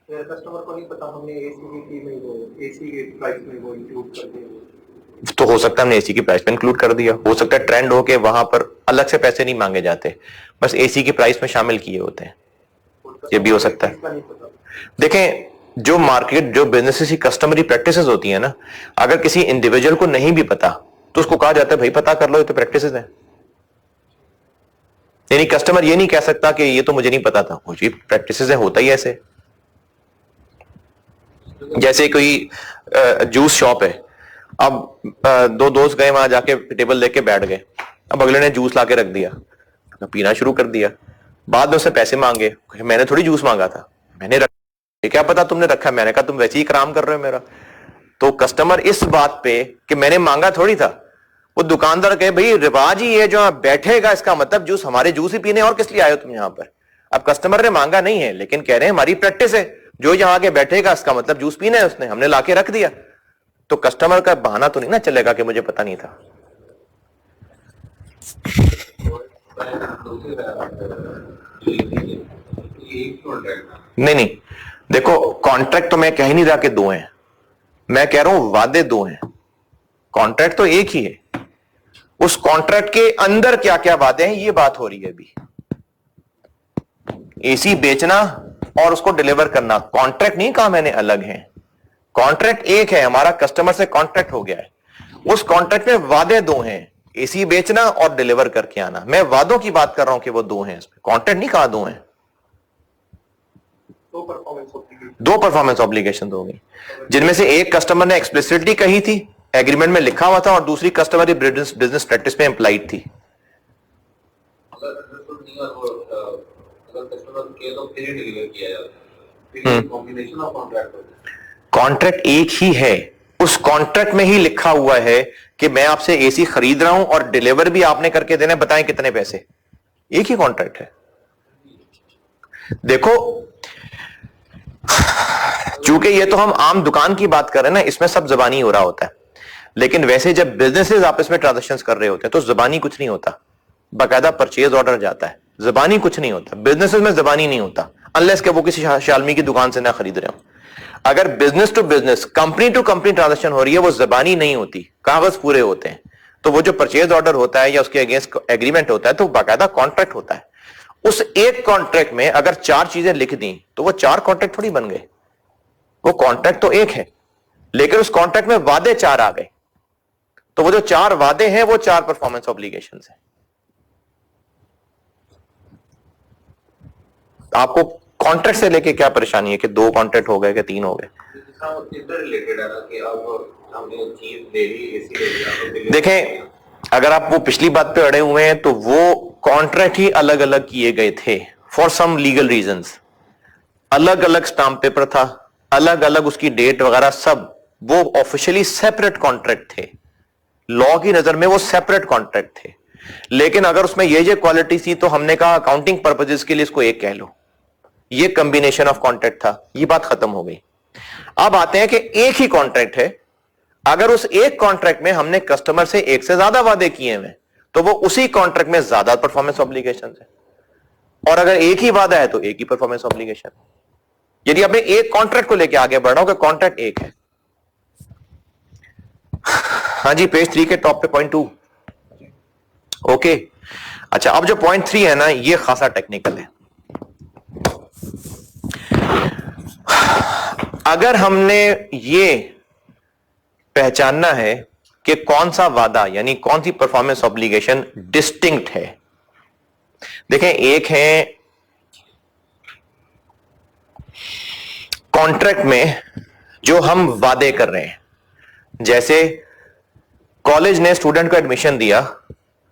कस्टमर को नहीं पता हमने एसी की प्राइस में वो इंक्लूड कर दिया, तो हो सकता है हमने एसी की प्राइस में इंक्लूड कर दिया, हो सकता है ट्रेंड हो के वहां पर अलग से पैसे नहीं मांगे जाते, बस एसी की प्राइस में शामिल किए होते हैं, ये भी हो सकता है। देखें, जो मार्केट, जो बिजनेस की कस्टमरी प्रैक्टिसेस होती है ना, अगर किसी इंडिविजुअल को नहीं भी पता तो उसको कहा जाता है भाई पता कर लो, ये तो प्रैक्टिसेस है। यानी कस्टमर ये नहीं कह सकता कि ये तो मुझे नहीं पता था, जी प्रैक्टिसेस है, होता ही ऐसे। जैसे कोई जूस शॉप है, अब दो दोस्त गए वहां जाके टेबल लेके बैठ गए, अब अगले ने जूस लाके रख दिया, पीना शुरू कर दिया, बाद में उससे पैसे मांगे, मैंने थोड़ी जूस मांगा था, मैंने रखा, क्या पता तुमने रखा, मैंने कहा तुम वैसे ही कराम कर रहे हो मेरा। तो कस्टमर इस बात पे कि मैंने मांगा थोड़ी था, वो दुकानदार कहे भाई रिवाज ही है, जो आप बैठेगा इसका मतलब जूस, हमारे जूस ही पीने, और किस लिए आए हो तुम यहां पर। अब कस्टमर ने मांगा नहीं है, लेकिन कह रहे हैं हमारी प्रैक्टिस है, जो यहां आके बैठेगा इसका मतलब जूस पीना है, उसने हमने लाके रख दिया। तो कस्टमर का बहाना तो नहीं ना चलेगा कि मुझे पता नहीं था। नहीं नहीं, देखो कॉन्ट्रैक्ट तो मैं कह ही नहीं रहा कि दो हैं, मैं कह रहा हूं वादे दो हैं, कॉन्ट्रैक्ट तो एक ही है। उस कॉन्ट्रैक्ट के अंदर क्या क्या वादे हैं ये बात हो रही है अभी। एसी बेचना और उसको डिलीवर करना, कॉन्ट्रैक्ट नहीं कहा मैंने अलग है, कॉन्ट्रैक्ट एक है, हमारा कस्टमर से कॉन्ट्रैक्ट हो गया है, उस कॉन्ट्रैक्ट में वादे दो हैं, एसी बेचना और डिलीवर करके आना। मैं वादों की बात कर रहा हूं कि वो दो हैं, इसमें कॉन्ट्रैक्ट नहीं कहा दो हैं। दो परफॉर्मेंस ऑब्लिगेशन हो गई, जिनमें से एक कस्टमर ने एक्सप्लिसिटली कही थी, एग्रीमेंट में लिखा हुआ था, और दूसरी कस्टमर बिजनेस प्रैक्टिस में इंप्लाइड थी। कॉन्ट्रैक्ट एक ही है, उस कॉन्ट्रैक्ट में ही लिखा हुआ है कि मैं आपसे एसी खरीद रहा हूं और डिलीवर भी आपने करके देना, बताएं कितने पैसे, एक ही कॉन्ट्रैक्ट है। देखो चूंकि ये तो हम आम दुकान की बात कर रहे हैं ना, इसमें सब जबानी हो रहा होता है, लेकिन वैसे जब बिजनेसेस आपस में ट्रांजैक्शंस कर रहे होते हैं तो जबानी कुछ नहीं होता, बाकायदा परचेज ऑर्डर जाता है, जबानी कुछ नहीं होता, बिजनेसेस में जबानी नहीं होता, अनलेस कि वो किसी शालमी की दुकान से ना खरीद रहे हो। अगर business to business, company to company transaction हो रही है, वो जबानी नहीं होती, कागज पूरे होते हैं। तो वो जो परचेज ऑर्डर होता है या उसके अगेंस्ट एग्रीमेंट होता है तो बाकायदा कॉन्ट्रैक्ट होता है। उस एक कॉन्ट्रैक्ट में अगर चार चीजें लिख दी तो वो चार कॉन्ट्रैक्ट थोड़ी बन गए, वो कॉन्ट्रैक्ट तो एक है, लेकिन उस कॉन्ट्रैक्ट में वादे चार आ गए, तो वो जो चार वादे हैं वो चार परफॉर्मेंस ऑब्लिगेशंस हैं। आपको कॉन्ट्रैक्ट से लेके क्या परेशानी है कि दो कॉन्ट्रैक्ट हो गए कि तीन हो गए? देखें, अगर आप वो पिछली बात पे अड़े हुए हैं तो वो कॉन्ट्रैक्ट ही अलग अलग किए गए थे फॉर सम लीगल रीजंस, अलग अलग स्टाम्प पेपर था, अलग अलग उसकी डेट वगैरह सब, वो ऑफिशियली सेपरेट कॉन्ट्रैक्ट थे, लॉ की नजर में वो सेपरेट कॉन्ट्रैक्ट थे। लेकिन अगर उसमें ये क्वालिटी थी तो हमने कहा अकाउंटिंग पर्पजेस के लिए इसको एक कह लो, ये कॉम्बिनेशन ऑफ कॉन्ट्रैक्ट था, ये बात खत्म हो गई। अब आते हैं कि एक ही कॉन्ट्रैक्ट है, अगर उस एक कॉन्ट्रैक्ट में हमने कस्टमर से एक से ज्यादा वादे किए हैं तो वो उसी कॉन्ट्रैक्ट में ज्यादा परफॉर्मेंस ऑब्लिगेशन है, और अगर एक ही वादा है तो एक ही परफॉर्मेंस ऑब्लिगेशन। यदि आपने एक कॉन्ट्रैक्ट को लेकर आगे बढ़ रहा हो कि कॉन्ट्रैक्ट एक है। हाँ जी, पेज 3 के टॉप पे पॉइंट 2। ओके, अच्छा, अब जो पॉइंट 3 है ना, ये खासा टेक्निकल है। अगर हमने ये पहचानना है कि कौन सा वादा यानी कौन सी परफॉर्मेंस ऑब्लिगेशन डिस्टिंक्ट है, देखें, एक है कॉन्ट्रैक्ट में जो हम वादे कर रहे हैं, जैसे कॉलेज ने स्टूडेंट को एडमिशन दिया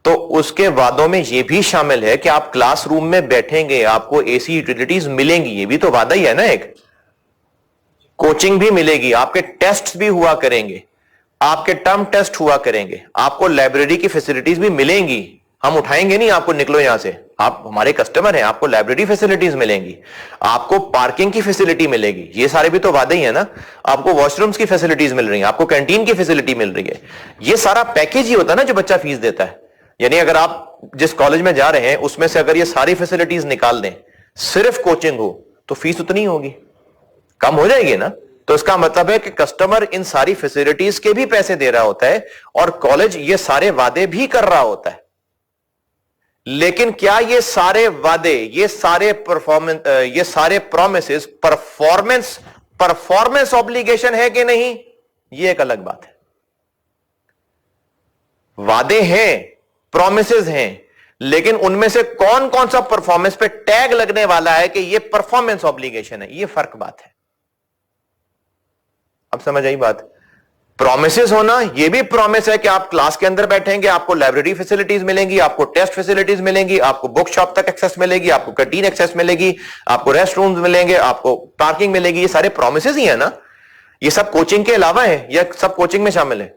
तो उसके वादों में यह भी शामिल है कि आप क्लासरूम में बैठेंगे, आपको एसी यूटिलिटीज मिलेंगी, ये भी तो वादा ही है ना एक। कोचिंग भी मिलेगी, आपके टेस्ट भी हुआ करेंगे, आपके टर्म टेस्ट हुआ करेंगे, आपको लाइब्रेरी की फैसिलिटीज भी मिलेंगी, हम उठाएंगे नहीं आपको, निकलो यहां से, आप हमारे कस्टमर हैं, आपको लाइब्रेरी फैसिलिटीज मिलेंगी, आपको पार्किंग की फैसिलिटी मिलेगी, ये सारे भी तो वादे ही है ना। आपको वॉशरूम्स की फैसिलिटीज मिल रही है, आपको कैंटीन की फैसिलिटी मिल रही है, ये सारा पैकेज ही होता है ना जो बच्चा फीस देता है। यानी अगर आप जिस कॉलेज में जा रहे हैं उसमें से अगर ये सारी फैसिलिटीज निकाल दें, सिर्फ कोचिंग हो, तो फीस उतनी होगी, कम हो जाएगी ना। तो इसका मतलब है कि कस्टमर इन सारी फैसिलिटीज के भी पैसे दे रहा होता है और कॉलेज ये सारे वादे भी कर रहा होता है। लेकिन क्या ये सारे वादे, ये सारे प्रॉमिसेस परफॉर्मेंस ऑब्लिगेशन है कि नहीं, ये एक अलग बात है। वादे हैं, प्रॉमिसेस हैं, लेकिन उनमें से कौन कौन सा परफॉर्मेंस पे टैग लगने वाला है कि ये परफॉर्मेंस ऑब्लिगेशन है, ये फर्क बात है। अब समझ आई बात। प्रॉमिसेस होना, ये भी प्रॉमिस है कि आप क्लास के अंदर बैठेंगे, आपको लाइब्रेरी फैसिलिटीज मिलेंगी, आपको टेस्ट फैसिलिटीज मिलेंगी, आपको बुक शॉप तक एक्सेस मिलेगी, आपको कैंटीन एक्सेस मिलेगी, आपको रेस्ट रूम्स मिलेंगे, आपको पार्किंग मिलेगी, ये सारे प्रॉमिसेस ही है ना। ये सब कोचिंग के अलावा है या सब कोचिंग में शामिल है?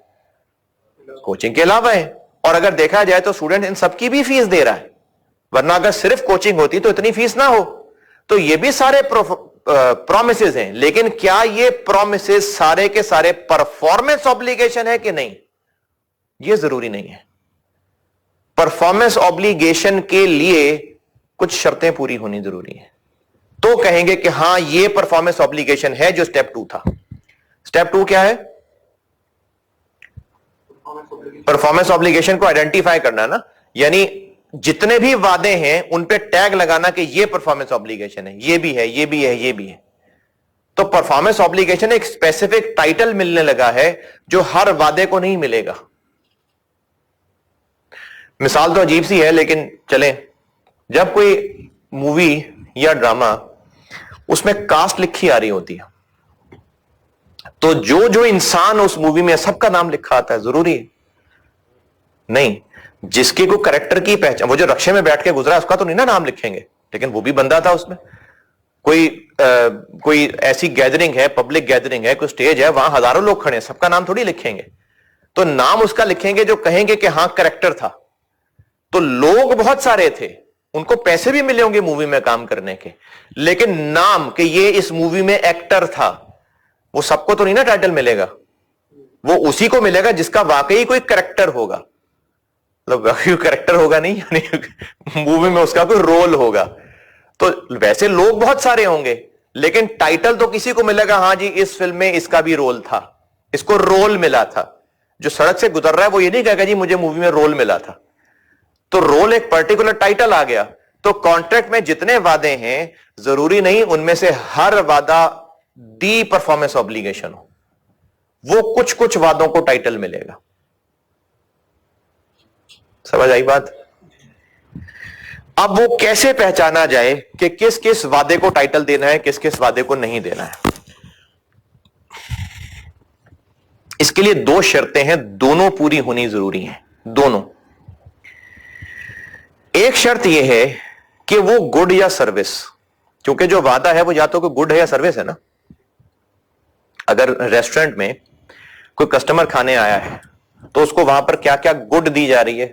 कोचिंग के अलावा है। और अगर देखा जाए तो स्टूडेंट इन सबकी भी फीस दे रहा है, वरना अगर सिर्फ कोचिंग होती तो इतनी फीस ना हो। तो ये भी सारे प्रॉमिसेस हैं, लेकिन क्या ये प्रॉमिसेस सारे के सारे परफॉर्मेंस ऑब्लिगेशन है कि नहीं, ये जरूरी नहीं है। परफॉर्मेंस ऑब्लिगेशन के लिए कुछ शर्तें पूरी होनी जरूरी है, तो कहेंगे कि हां ये परफॉर्मेंस ऑब्लिगेशन है, जो स्टेप 2 था। स्टेप 2 क्या है? परफॉर्मेंस ऑब्लिगेशन को आइडेंटिफाई करना ना, यानी जितने भी वादे हैं उन पे टैग लगाना कि ये परफॉर्मेंस ऑब्लिगेशन है, ये भी है, ये भी है, ये भी है। तो परफॉर्मेंस ऑब्लिगेशन एक स्पेसिफिक टाइटल मिलने लगा है जो हर वादे को नहीं मिलेगा। मिसाल तो अजीब सी है, लेकिन चलें, जब कोई मूवी या ड्रामा उसमें कास्ट लिखी आ रही होती है, तो जो जो इंसान उस मूवी में सबका नाम लिखा आता है, जरूरी है नहीं। जिसके को कैरेक्टर की पहचान, वो जो रक्शे में बैठ के गुजरा उसका तो नहीं ना नाम लिखेंगे, लेकिन वो भी बंदा था उसमें। कोई ऐसी गैदरिंग है, पब्लिक गैदरिंग है, कोई स्टेज है, वहां हजारों लोग खड़े हैं, सबका नाम थोड़ी लिखेंगे। तो नाम उसका लिखेंगे जो कहेंगे कि हां कैरेक्टर था। तो लोग बहुत सारे थे, उनको पैसे भी मिले होंगे मूवी में काम करने के, लेकिन नाम कि ये इस मूवी में एक्टर था, वो सबको तो नहीं ना टाइटल मिलेगा। वो उसी को मिलेगा जिसका वाकई कोई कैरेक्टर होगा, मतलब कैरेक्टर होगा नहीं, यानी मूवी में उसका कोई रोल होगा। तो वैसे लोग बहुत सारे होंगे, लेकिन टाइटल तो किसी को मिलेगा, हां जी इस फिल्म में इसका भी रोल था, इसको रोल मिला था। जो सड़क से गुजर रहा है वो ये नहीं कहेगा जी मुझे मूवी में रोल मिला था। तो रोल एक पर्टिकुलर टाइटल आ गया। तो कॉन्ट्रैक्ट में जितने वादे हैं, जरूरी नहीं उनमें से हर वादा दी परफॉर्मेंस ऑब्लिगेशन हो, वो कुछ कुछ वादों को टाइटल मिलेगा। समझ आई बात? अब वो कैसे पहचाना जाए कि किस किस वादे को टाइटल देना है, किस किस वादे को नहीं देना है? इसके लिए 2 शर्तें हैं, दोनों पूरी होनी जरूरी हैं, दोनों। एक शर्त यह है कि वो गुड या सर्विस, क्योंकि जो वादा है वो या तो कोई गुड है या सर्विस है ना। अगर रेस्टोरेंट में कोई कस्टमर खाने आया है तो उसको वहां पर क्या क्या गुड दी जा रही है?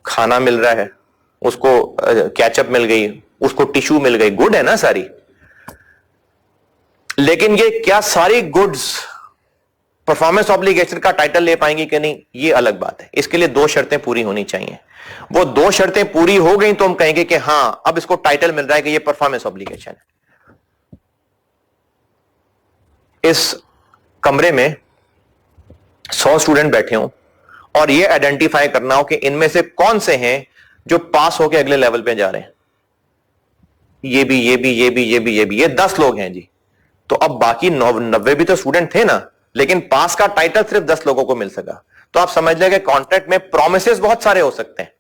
खाना मिल रहा है, उसको कैचअप मिल गई, उसको टिश्यू मिल गई, गुड है ना सारी। लेकिन ये क्या सारी गुड्स परफॉर्मेंस ऑब्लिगेशन का टाइटल ले पाएंगी कि नहीं, ये अलग बात है। इसके लिए 2 शर्तें पूरी होनी चाहिए। वो 2 शर्तें पूरी हो गई तो हम कहेंगे कि हां अब इसको टाइटल मिल रहा है कि ये परफॉर्मेंस ऑब्लिगेशन है। इस कमरे में 100 स्टूडेंट बैठे हों और ये आइडेंटिफाई करना हो कि इनमें से कौन से हैं जो पास होकर अगले लेवल पे जा रहे हैं। ये भी, ये भी, ये भी, ये भी, ये भी, ये 10 लोग हैं जी। तो अब बाकी 90 भी तो स्टूडेंट थे ना, लेकिन पास का टाइटल सिर्फ 10 लोगों को मिल सका। तो आप समझ लें कि कॉन्ट्रैक्ट में प्रोमिसेस बहुत सारे हो सकते हैं,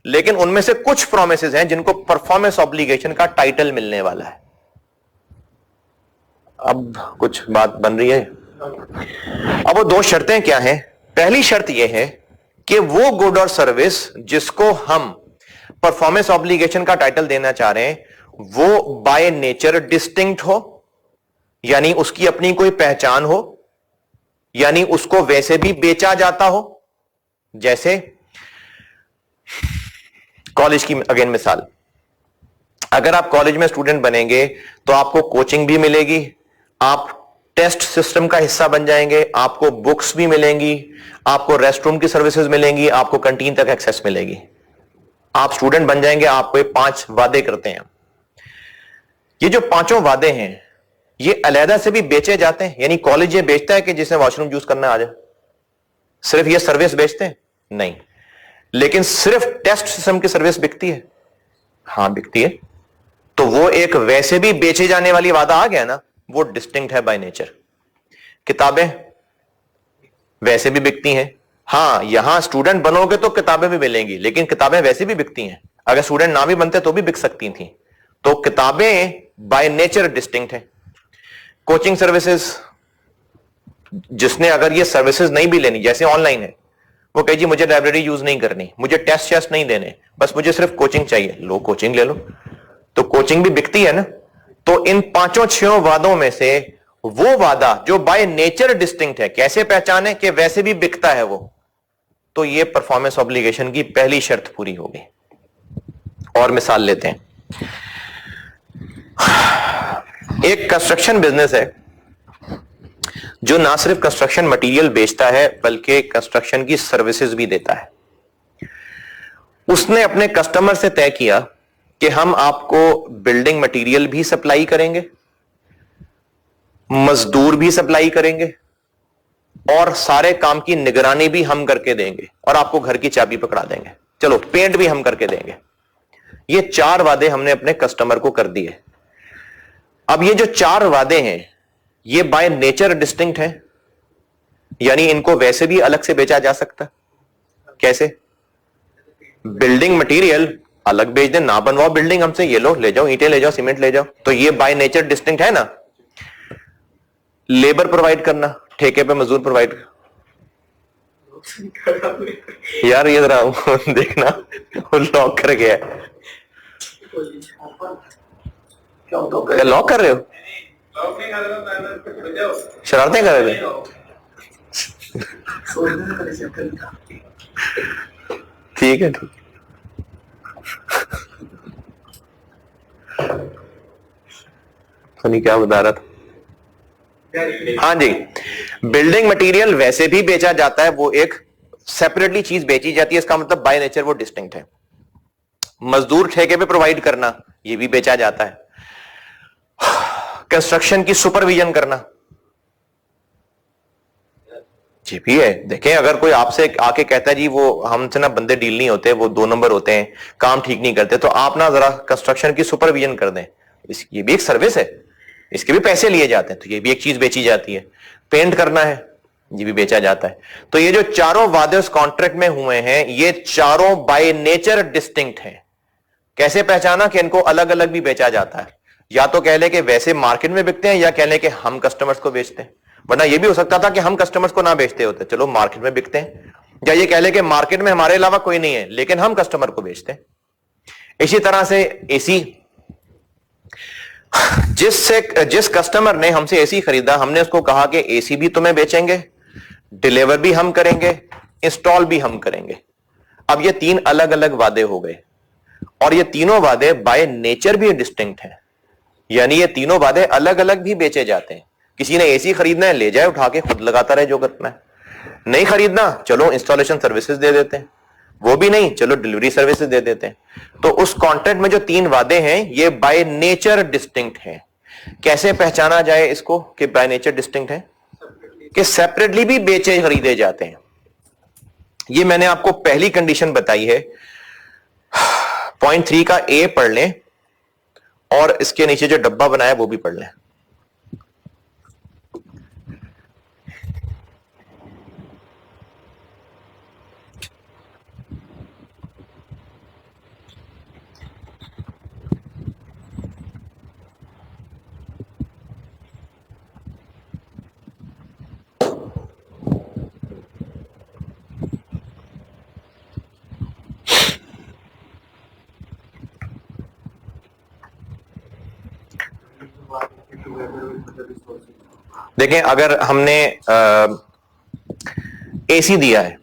लेकिन उनमें से कुछ प्रोमिसेस हैं जिनको परफॉर्मेंस ऑब्लिगेशन का टाइटल मिलने वाला है। अब कुछ बात बन रही है। अब वो 2 शर्तें क्या हैं? पहली शर्त यह है कि वो गुड और सर्विस जिसको हम परफॉर्मेंस ऑब्लिगेशन का टाइटल देना चाह रहे हैं वो बाय नेचर डिस्टिंक्ट हो, यानी उसकी अपनी कोई पहचान हो, यानी उसको वैसे भी बेचा जाता हो। जैसे कॉलेज की अगेन मिसाल, अगर आप कॉलेज में स्टूडेंट बनेंगे तो आपको कोचिंग भी मिलेगी, आप टेस्ट सिस्टम का हिस्सा बन जाएंगे, आपको बुक्स भी मिलेंगी, आपको रेस्टरूम की सर्विसेज मिलेंगी, आपको कैंटीन तक एक्सेस मिलेगी। आप स्टूडेंट बन जाएंगे, आपको ये 5 वादे करते हैं। ये जो 5 वादे हैं ये अलहदा से भी बेचे जाते हैं, यानी कॉलेज ये बेचता है कि जिसने वॉशरूम यूज करना आ जाए, सिर्फ ये सर्विस बेचते हैं? नहीं। लेकिन सिर्फ टेस्ट सिस्टम की सर्विस बिकती है? हां बिकती है। तो वो एक वैसे भी बेचे जाने वाली वादा आ गया ना, वो डिस्टिंक्ट है बाय नेचर। किताबें वैसे भी बिकती हैं, हां यहां स्टूडेंट बनोगे तो किताबें भी मिलेंगी, लेकिन किताबें वैसे भी बिकती हैं, अगर स्टूडेंट ना भी बनते तो भी बिक सकती थी। तो किताबें बाय नेचर डिस्टिंक्ट है। कोचिंग सर्विसेज, जिसने अगर ये सर्विसेज नहीं भी लेनी, जैसे ऑनलाइन है, वो कहे जी मुझे लाइब्रेरी यूज नहीं करनी, मुझे टेस्ट नहीं देने, बस मुझे सिर्फ कोचिंग चाहिए, लो कोचिंग ले लो, तो कोचिंग भी बिकती है ना। तो इन 5-6 वादों में से वो वादा जो बाय नेचर डिस्टिंक्ट है, कैसे पहचाने कि वैसे भी बिकता है वो, तो ये परफॉर्मेंस ऑब्लिगेशन की पहली शर्त पूरी होगी। और मिसाल लेते हैं, एक कंस्ट्रक्शन बिजनेस है जो ना सिर्फ कंस्ट्रक्शन मटेरियल बेचता है बल्कि कंस्ट्रक्शन की सर्विसेज भी देता है। उसने अपने कस्टमर से तय किया कि हम आपको बिल्डिंग मटेरियल भी सप्लाई करेंगे, मजदूर भी सप्लाई करेंगे, और सारे काम की निगरानी भी हम करके देंगे, और आपको घर की चाबी पकड़ा देंगे, चलो पेंट भी हम करके देंगे। ये 4 वादे हमने अपने कस्टमर को कर दिए। अब ये जो 4 वादे हैं ये बाय नेचर डिस्टिंक्ट हैं, यानी इनको वैसे भी अलग से बेचा जा सकता। कैसे? बिल्डिंग मटेरियल अलग बेच दें, ना बनवाओ बिल्डिंग हमसे, ये लो ले जाओ, ईंटें ले जाओ, सीमेंट ले जाओ, तो ये बाय नेचर डिस्टिंक्ट है ना। लेबर प्रोवाइड करना, ठेके पे मजदूर प्रोवाइड, यार ये जरा देखना वो लॉक कर गया है, लॉक कर रहे हो, शरारतें कर रहे थे? ठीक है ठीक, क्या बता रहा था? हाँ जी, बिल्डिंग मटेरियल वैसे भी बेचा जाता है, वो एक सेपरेटली चीज बेची जाती है, इसका मतलब बाय नेचर वो डिस्टिंक्ट है। मजदूर ठेके पे प्रोवाइड करना, ये भी बेचा जाता है। कंस्ट्रक्शन की सुपरविजन करना, ये भी है। देखें, अगर कोई आपसे आके कहता है जी वो हमसे ना बंदे डील नहीं होते, वो 2 नंबर होते हैं, काम ठीक नहीं करते, तो आप ना जरा कंस्ट्रक्शन की सुपरविजन कर दें, ये भी एक सर्विस है, इसके भी पैसे लिए जाते हैं, तो ये भी एक चीज बेची जाती है। पेंट करना है, ये भी बेचा जाता है। तो ये जो 4 वादे उस कॉन्ट्रैक्ट में हुए हैं, ये 4 बाय नेचर डिस्टिंक्ट हैं। कैसे पहचाना कि इनको अलग अलग भी बेचा जाता है? या तो कह ले कि वैसे मार्केट में बिकते हैं, या कह ले कि हम कस्टमर्स को बेचते हैं, वरना यह भी हो सकता था कि हम कस्टमर्स को ना बेचते होते, चलो मार्केट में बिकते हैं, या ये कह ले कि मार्केट में हमारे अलावा कोई नहीं है लेकिन हम कस्टमर को बेचते हैं। इसी तरह से एसी, जिस कस्टमर ने हमसे एसी खरीदा, हमने उसको कहा कि एसी भी तुम्हें बेचेंगे, डिलीवर भी हम करेंगे, इंस्टॉल भी हम करेंगे। अब ये 3 अलग अलग वादे हो गए, और ये तीनों वादे बाय नेचर भी डिस्टिंक्ट हैं, यानी ये तीनों वादे अलग अलग भी बेचे जाते हैं। किसी ने एसी खरीदना है, ले जाए उठा के खुद लगाता रहे जो करना है, नहीं खरीदना चलो इंस्टॉलेशन सर्विसेज दे देते हैं, वो भी नहीं चलो डिलीवरी सर्विसेज दे देते हैं। तो उस कॉन्ट्रैक्ट में जो 3 वादे हैं ये बाय नेचर डिस्टिंक्ट हैं। कैसे पहचाना जाए इसको कि बाय नेचर डिस्टिंक्ट है? कि सेपरेटली भी बेचे खरीदे जाते हैं। ये मैंने आपको पहली कंडीशन बताई है। पॉइंट 3 का ए पढ़ लें और इसके नीचे जो डब्बा बनाया वो भी पढ़ लें। देखें, अगर हमने एसी दिया है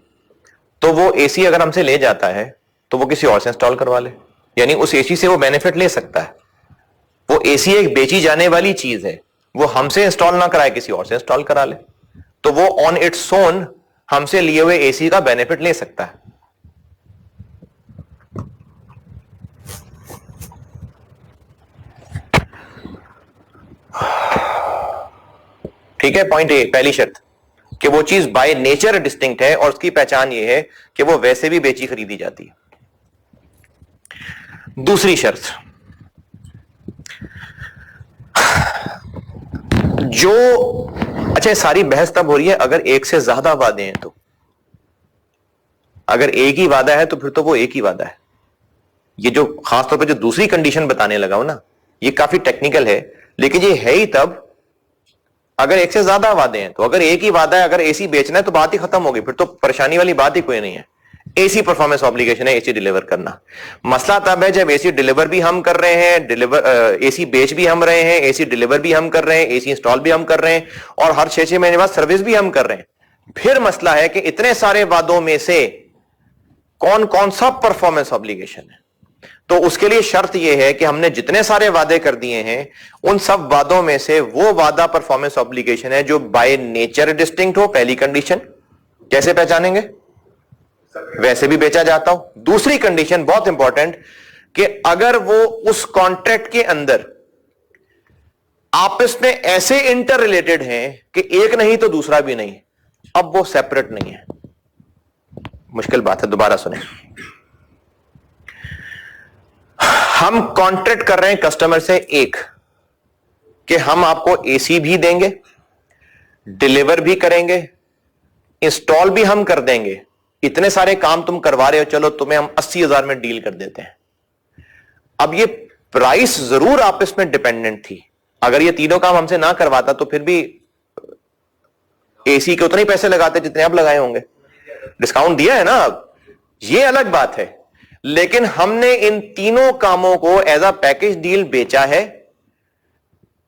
तो वो एसी अगर हमसे ले जाता है तो वो किसी और से इंस्टॉल करवा ले, यानी उस एसी से वो बेनिफिट ले सकता है। वो एसी एक बेची जाने वाली चीज है, वो हमसे इंस्टॉल ना कराए, किसी और से इंस्टॉल करा ले, तो वो ऑन इट्स ओन हमसे लिए हुए एसी का बेनिफिट ले सकता है। ठीक है, पॉइंट ए, पहली शर्त कि वो चीज बाय नेचर डिस्टिंक्ट है और उसकी पहचान ये है कि वो वैसे भी बेची खरीदी जाती है। दूसरी शर्त, जो अच्छा सारी बहस तब हो रही है अगर एक से ज्यादा वादे हैं, तो अगर एक ही वादा है तो फिर तो वो एक ही वादा है। ये जो खासतौर पर जो दूसरी कंडीशन बताने लगा हूं ना, ये काफी टेक्निकल है, लेकिन ये है ही तब अगर एक से ज्यादा वादे हैं। तो अगर एक ही वादा है, अगर एसी बेचना है तो बात ही खत्म होगी, फिर तो परेशानी वाली बात ही कोई नहीं है। एसी परफॉर्मेंस ऑब्लिगेशन है, एसी डिलीवर करना। मसला तब है जब एसी डिलीवर भी हम कर रहे हैं, एसी बेच भी हम रहे हैं, एसी डिलीवर भी हम कर रहे हैं, एसी इंस्टॉल भी हम कर रहे हैं, और हर 6-6 महीने बाद सर्विस भी हम कर रहे हैं। फिर मसला है कि इतने सारे वादों में से कौन कौन सा परफॉर्मेंस ऑब्लिगेशन है। तो उसके लिए शर्त यह है कि हमने जितने सारे वादे कर दिए हैं उन सब वादों में से वो वादा परफॉर्मेंस ऑब्लिगेशन है जो बाय नेचर डिस्टिंक्ट हो, पहली कंडीशन। कैसे पहचानेंगे? वैसे भी बेचा जाता हो। दूसरी कंडीशन बहुत इंपॉर्टेंट, कि अगर वो उस कॉन्ट्रैक्ट के अंदर आपस में ऐसे इंटर रिलेटेड हैं कि एक नहीं तो दूसरा भी नहीं, अब वो सेपरेट नहीं है। मुश्किल बात है, दोबारा सुने। हम कॉन्ट्रैक्ट कर रहे हैं कस्टमर से एक, कि हम आपको एसी भी देंगे, डिलीवर भी करेंगे, इंस्टॉल भी हम कर देंगे, इतने सारे काम तुम करवा रहे हो, चलो तुम्हें हम 80,000 में डील कर देते हैं। अब ये प्राइस जरूर आपस में डिपेंडेंट थी। अगर ये तीनों काम हमसे ना करवाता तो फिर भी एसी के उतने ही पैसे लगाते जितने अब लगाए होंगे। डिस्काउंट दिया है ना, अब ये अलग बात है। लेकिन हमने इन तीनों कामों को एज अ पैकेज डील बेचा है,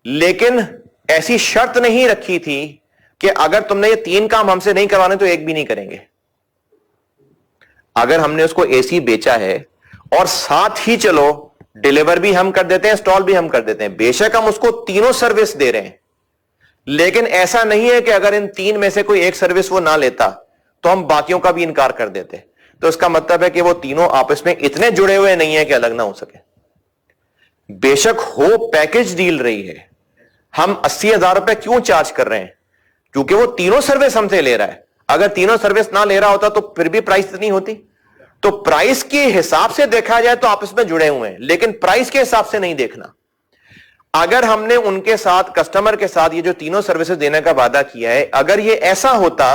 लेकिन ऐसी शर्त नहीं रखी थी कि अगर तुमने ये 3 काम हमसे नहीं करवाने तो एक भी नहीं करेंगे। अगर हमने उसको एसी बेचा है और साथ ही चलो डिलीवर भी हम कर देते हैं, इंस्टॉल भी हम कर देते हैं, बेशक हम उसको तीनों सर्विस दे रहे हैं, लेकिन ऐसा नहीं है कि अगर इन 3 में से कोई एक सर्विस वो ना लेता तो हम बाकियों का भी इनकार कर देते। तो इसका मतलब है कि वो तीनों आपस में इतने जुड़े हुए नहीं है कि अलग ना हो सके। बेशक हो पैकेज डील रही है, हम 80,000 रुपए क्यों चार्ज कर रहे हैं? क्योंकि वो तीनों सर्विस हमसे ले रहा है। अगर तीनों सर्विस ना ले रहा होता तो फिर भी प्राइस इतनी होती। तो प्राइस के हिसाब से देखा जाए तो आपस में जुड़े हुए हैं, लेकिन प्राइस के हिसाब से नहीं देखना। अगर हमने उनके साथ, कस्टमर के साथ, ये जो तीनों सर्विसेज देने का वादा किया है, अगर ये ऐसा होता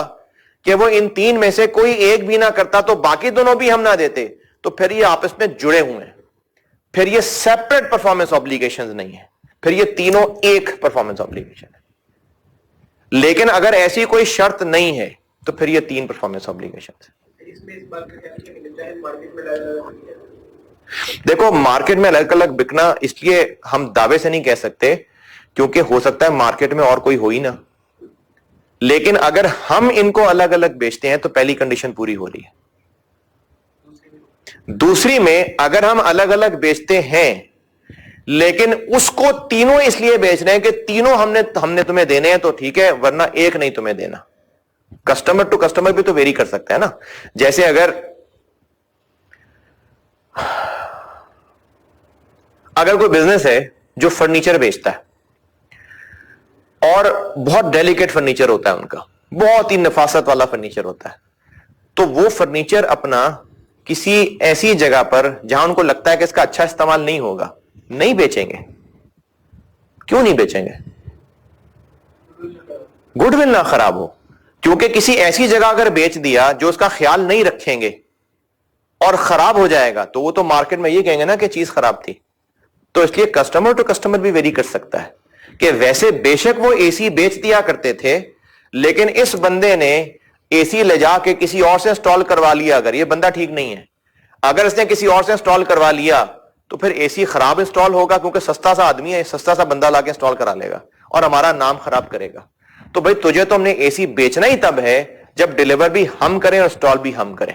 कि वो इन 3 में से कोई एक भी ना करता तो बाकी दोनों भी हम ना देते, तो फिर ये आपस में जुड़े हुए हैं, फिर ये सेपरेट परफॉर्मेंस ऑब्लिगेशंस नहीं है, फिर ये तीनों एक परफॉर्मेंस ऑब्लिगेशन है। लेकिन अगर ऐसी कोई शर्त नहीं है तो फिर ये 3 परफॉर्मेंस ऑब्लिगेशन है। इसमें इस बात का क्या है, मार्केट में अलग-अलग है। देखो, मार्केट में अलग अलग बिकना इसलिए हम दावे से नहीं कह सकते क्योंकि हो सकता है मार्केट में और कोई हो ही ना, लेकिन अगर हम इनको अलग अलग बेचते हैं तो पहली कंडीशन पूरी हो रही है। दूसरी में अगर हम अलग अलग बेचते हैं लेकिन उसको तीनों इसलिए बेच रहे हैं कि तीनों हमने तुम्हें देने हैं तो ठीक है, वरना एक नहीं तुम्हें देना। कस्टमर टू कस्टमर भी तो वेरी कर सकता है ना। जैसे अगर कोई बिजनेस है जो फर्नीचर बेचता है और बहुत डेलिकेट फर्नीचर होता है उनका, बहुत ही नफासत वाला फर्नीचर होता है, तो वो फर्नीचर अपना किसी ऐसी जगह पर जहां उनको लगता है कि इसका अच्छा इस्तेमाल नहीं होगा, नहीं बेचेंगे। क्यों नहीं बेचेंगे? गुडविल ना खराब हो। क्योंकि किसी ऐसी जगह अगर बेच दिया जो उसका ख्याल नहीं रखेंगे और खराब हो जाएगा तो वो तो मार्केट में ये कहेंगे ना कि चीज खराब थी। तो इसलिए कस्टमर टू कस्टमर भी वेरी कर सकता है कि वैसे बेशक वो एसी बेच दिया करते थे, लेकिन इस बंदे ने एसी ले जाके किसी और से इंस्टॉल करवा लिया। अगर ये बंदा ठीक नहीं है, अगर इसने किसी और से इंस्टॉल करवा लिया तो फिर एसी खराब इंस्टॉल होगा, क्योंकि सस्ता सा आदमी है, सस्ता सा बंदा लाके इंस्टॉल करा लेगा और हमारा नाम खराब करेगा। तो भाई तुझे तो हमने एसी बेचना ही तब है जब डिलीवर भी हम करें और इंस्टॉल भी हम करें।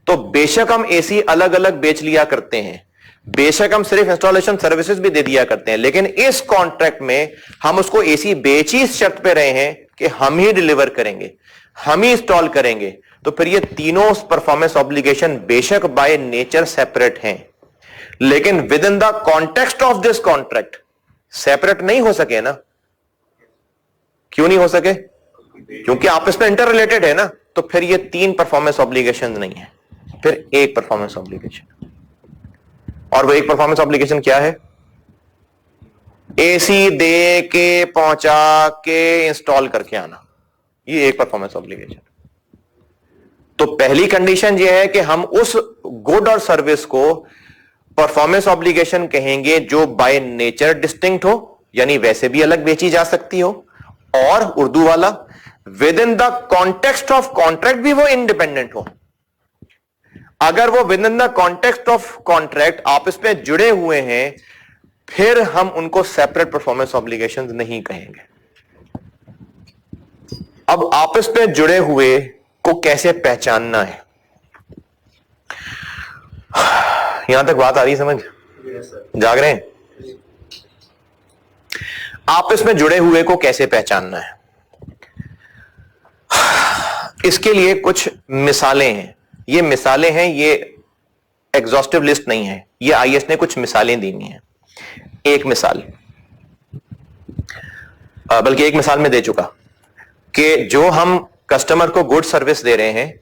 तो बेशक हम एसी अलग अलग बेच लिया करते हैं, बेशक हम सिर्फ इंस्टॉलेशन सर्विसेज भी दे दिया करते हैं, लेकिन इस कॉन्ट्रैक्ट में हम उसको एसी बेच ही इस शर्त पे रहे हैं कि हम ही डिलीवर करेंगे, हम ही इंस्टॉल करेंगे। तो फिर ये तीनों परफॉर्मेंस ऑब्लिगेशन बेशक बाय नेचर सेपरेट हैं, लेकिन with in the context of this contract separate नहीं हो सके ना। क्यों नहीं हो सके? क्योंकि आपस में इंटर रिलेटेड है ना। तो फिर ये तीन परफॉर्मेंस ऑब्लिगेशन नहीं है, फिर एक परफॉर्मेंस ऑब्लिगेशन। और वो एक परफॉर्मेंस ऑब्लिगेशन क्या है? एसी दे के, पहुंचा के, इंस्टॉल करके आना, ये एक परफॉर्मेंस ऑब्लिगेशन। तो पहली कंडीशन ये है कि हम उस गुड और सर्विस को परफॉर्मेंस ऑब्लिगेशन कहेंगे जो बाय नेचर डिस्टिंक्ट हो, यानी वैसे भी अलग बेची जा सकती हो, और उर्दू वाला with in the context of contract भी वो इंडिपेंडेंट हो। अगर वो with in the context of contract आपस में जुड़े हुए हैं, फिर हम उनको सेपरेट परफॉर्मेंस ऑब्लिगेशंस नहीं कहेंगे। अब आपस में जुड़े हुए को कैसे पहचानना है, यहां तक बात आ रही है समझ? जाग रहे हैं? आपस में जुड़े हुए को कैसे पहचानना है, इसके लिए कुछ मिसालें हैं। ये मिसालें हैं, ये एग्जॉस्टिव लिस्ट नहीं है, ये आईएस ने कुछ मिसालें दी हैं। एक मिसाल, बल्कि एक मिसाल में दे चुका कि जो हम कस्टमर को गुड सर्विस दे रहे हैं,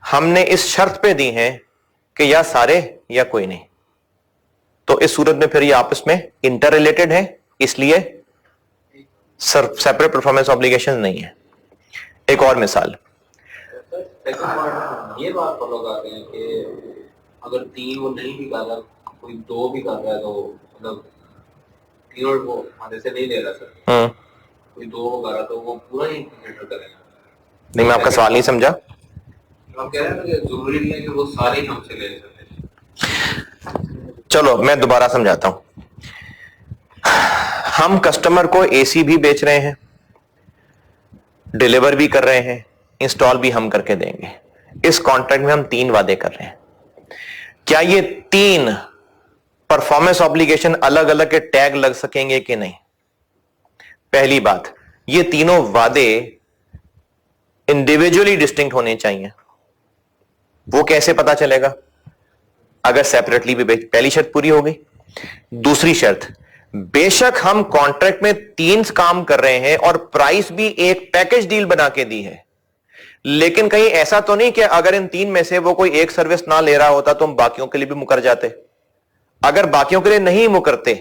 हमने इस शर्त पे दी है कि या सारे या कोई नहीं। तो इस सूरत में फिर ये आपस में इंटर रिलेटेड है, इसलिए सेपरेट परफॉर्मेंस ऑब्लिगेशन नहीं है। एक और मिसाल, ये बात फॉलो करते हैं कि अगर तीन वो नहीं भी कर रहा, कोई दो भी कर रहा है, तो मतलब तीनों को आधे से नहीं ले रहा सर, कोई दो को कर रहा तो वो पूरा ही कंसिडर करेगा। नहीं, मैं आपका सवाल नहीं समझा। आप कह रहे हैं कि जरूरी नहीं है कि वो सारे ही हमसे ले सकते हैं। चलो मैं दोबारा समझाता हूं। हम कस्टमर को एसी भी बेच रहे हैं, डिलीवर भी कर रहे हैं, इंस्टॉल भी हम करके देंगे। इस कॉन्ट्रैक्ट में हम तीन वादे कर रहे हैं। क्या ये तीन परफॉर्मेंस ऑब्लिगेशन अलग अलग के टैग लग सकेंगे कि नहीं? पहली बात, ये तीनों वादे इंडिविजुअली डिस्टिंक्ट होने चाहिए। वो कैसे पता चलेगा? अगर सेपरेटली भी पहली शर्त पूरी हो गई। दूसरी शर्त, बेशक हम कॉन्ट्रैक्ट में तीन काम कर रहे हैं और प्राइस भी एक पैकेज डील बना के दी है, लेकिन कहीं ऐसा तो नहीं कि अगर इन तीन में से वो कोई एक सर्विस ना ले रहा होता तो हम बाकियों के लिए भी मुकर जाते। अगर बाकियों के लिए नहीं मुकरते,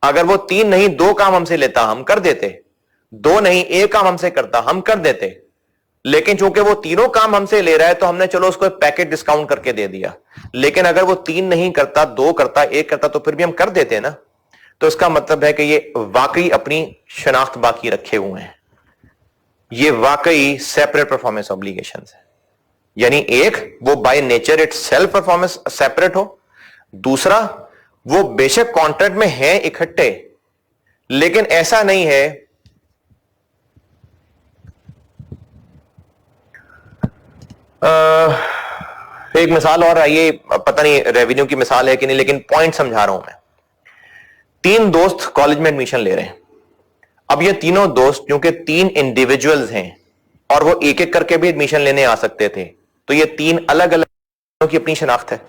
अगर वो तीन नहीं दो काम हमसे लेता हम कर देते, दो नहीं एक काम हमसे करता हम कर देते, लेकिन चूंकि वो तीनों काम हमसे ले रहा है तो हमने चलो उसको पैकेज डिस्काउंट करके दे दिया। लेकिन अगर वो तीन नहीं करता, दो करता, एक करता, तो फिर भी हम कर देते ना। तो इसका मतलब है कि ये वाकई अपनी शनाख्त बाकी रखे हुए हैं, ये वाकई सेपरेट परफॉर्मेंस ऑब्लिगेशंस है। यानी एक, वो by nature it self performance separate हो। दूसरा, वो बेशक कॉन्ट्रैक्ट में है इकट्ठे, लेकिन ऐसा नहीं है एक मिसाल और आइए, पता नहीं रेवेन्यू की मिसाल है कि नहीं, लेकिन पॉइंट समझा रहा हूं मैं। तीन दोस्त कॉलेज में एडमिशन ले रहे हैं। अब ये तीनों दोस्त क्योंकि तीन इंडिविजुअल्स हैं और वो एक एक करके भी एडमिशन लेने आ सकते थे, तो ये तीन अलग अलग की अपनी शनाख्त है।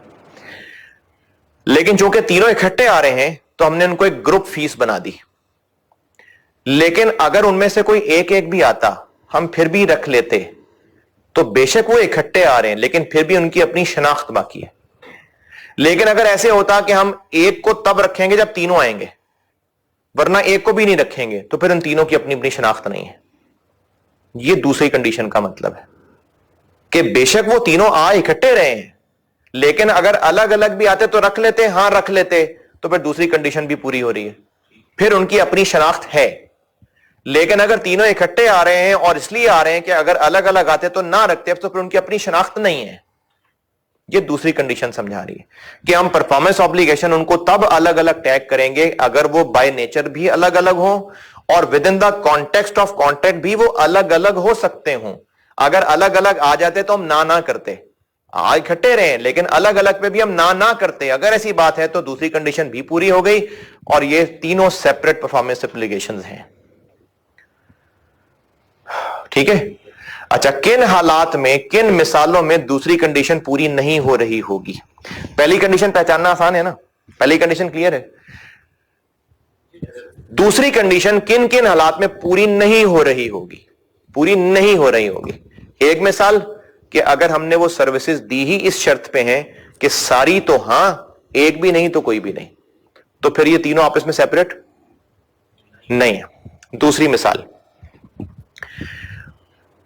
लेकिन चूंकि तीनों इकट्ठे आ रहे हैं तो हमने उनको एक ग्रुप फीस बना दी। लेकिन अगर उनमें से कोई एक एक भी आता, हम फिर भी रख लेते, तो बेशक वो इकट्ठे आ रहे हैं लेकिन फिर भी उनकी अपनी शनाख्त बाकी है। लेकिन अगर ऐसे होता कि हम एक को तब रखेंगे जब तीनों आएंगे, वरना एक को भी नहीं रखेंगे, तो फिर उन तीनों की अपनी अपनी शनाख्त नहीं है। यह दूसरी कंडीशन का मतलब है कि बेशक वो तीनों आ इकट्ठे रहे हैं, लेकिन अगर अलग अलग भी आते तो रख लेते, हां रख लेते, तो फिर दूसरी कंडीशन भी पूरी हो रही है, फिर उनकी अपनी शनाख्त है। लेकिन अगर तीनों इकट्ठे आ रहे हैं और इसलिए आ रहे हैं कि अगर अलग अलग आते तो ना रखते, तो फिर उनकी अपनी शनाख्त नहीं है। ये दूसरी कंडीशन समझा रही है कि हम परफॉर्मेंस ऑब्लिगेशन उनको तब अलग अलग टैग करेंगे अगर वो बाय नेचर भी अलग अलग हो और with in the context of contract भी वो अलग अलग हो सकते हों। अगर अलग अलग आ जाते तो हम ना करते, इकट्ठे रहे, लेकिन अलग अलग पे भी हम ना करते। अगर ऐसी बात है तो दूसरी कंडीशन भी पूरी हो गई, और ये तीनों सेपरेट परफॉर्मेंस एप्लीकेशंस हैं। ठीक है। अच्छा, किन हालात में, किन मिसालों में दूसरी कंडीशन पूरी नहीं हो रही होगी? पहली कंडीशन पहचानना आसान है ना, पहली कंडीशन क्लियर है। दूसरी कंडीशन किन किन हालात में पूरी नहीं हो रही होगी? पूरी नहीं हो रही होगी। एक मिसाल कि अगर हमने वो सर्विसेज दी ही इस शर्त पे हैं कि सारी तो हां, एक भी नहीं तो कोई भी नहीं, तो फिर ये तीनों आपस में सेपरेट नहीं है। दूसरी मिसाल,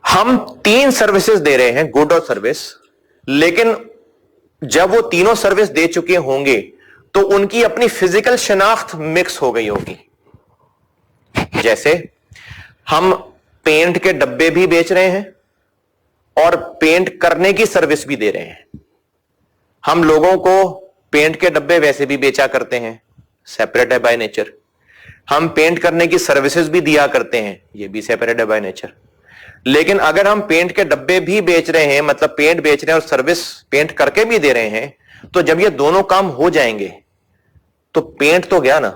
हम 3 सर्विसेज दे रहे हैं, गुड और सर्विस, लेकिन जब वो तीनों सर्विस दे चुके होंगे तो उनकी अपनी फिजिकल शनाख्त मिक्स हो गई होगी। जैसे हम पेंट के डब्बे भी बेच रहे हैं और पेंट करने की सर्विस भी दे रहे हैं। हम लोगों को पेंट के डब्बे वैसे भी बेचा करते हैं, सेपरेट है बाय नेचर। हम पेंट करने की सर्विसेज भी दिया करते हैं, ये भी सेपरेट है बाय नेचर। लेकिन अगर हम पेंट के डब्बे भी बेच रहे हैं, मतलब पेंट बेच रहे हैं और सर्विस पेंट करके भी दे रहे हैं, तो जब ये दोनों काम हो जाएंगे तो पेंट तो गया ना,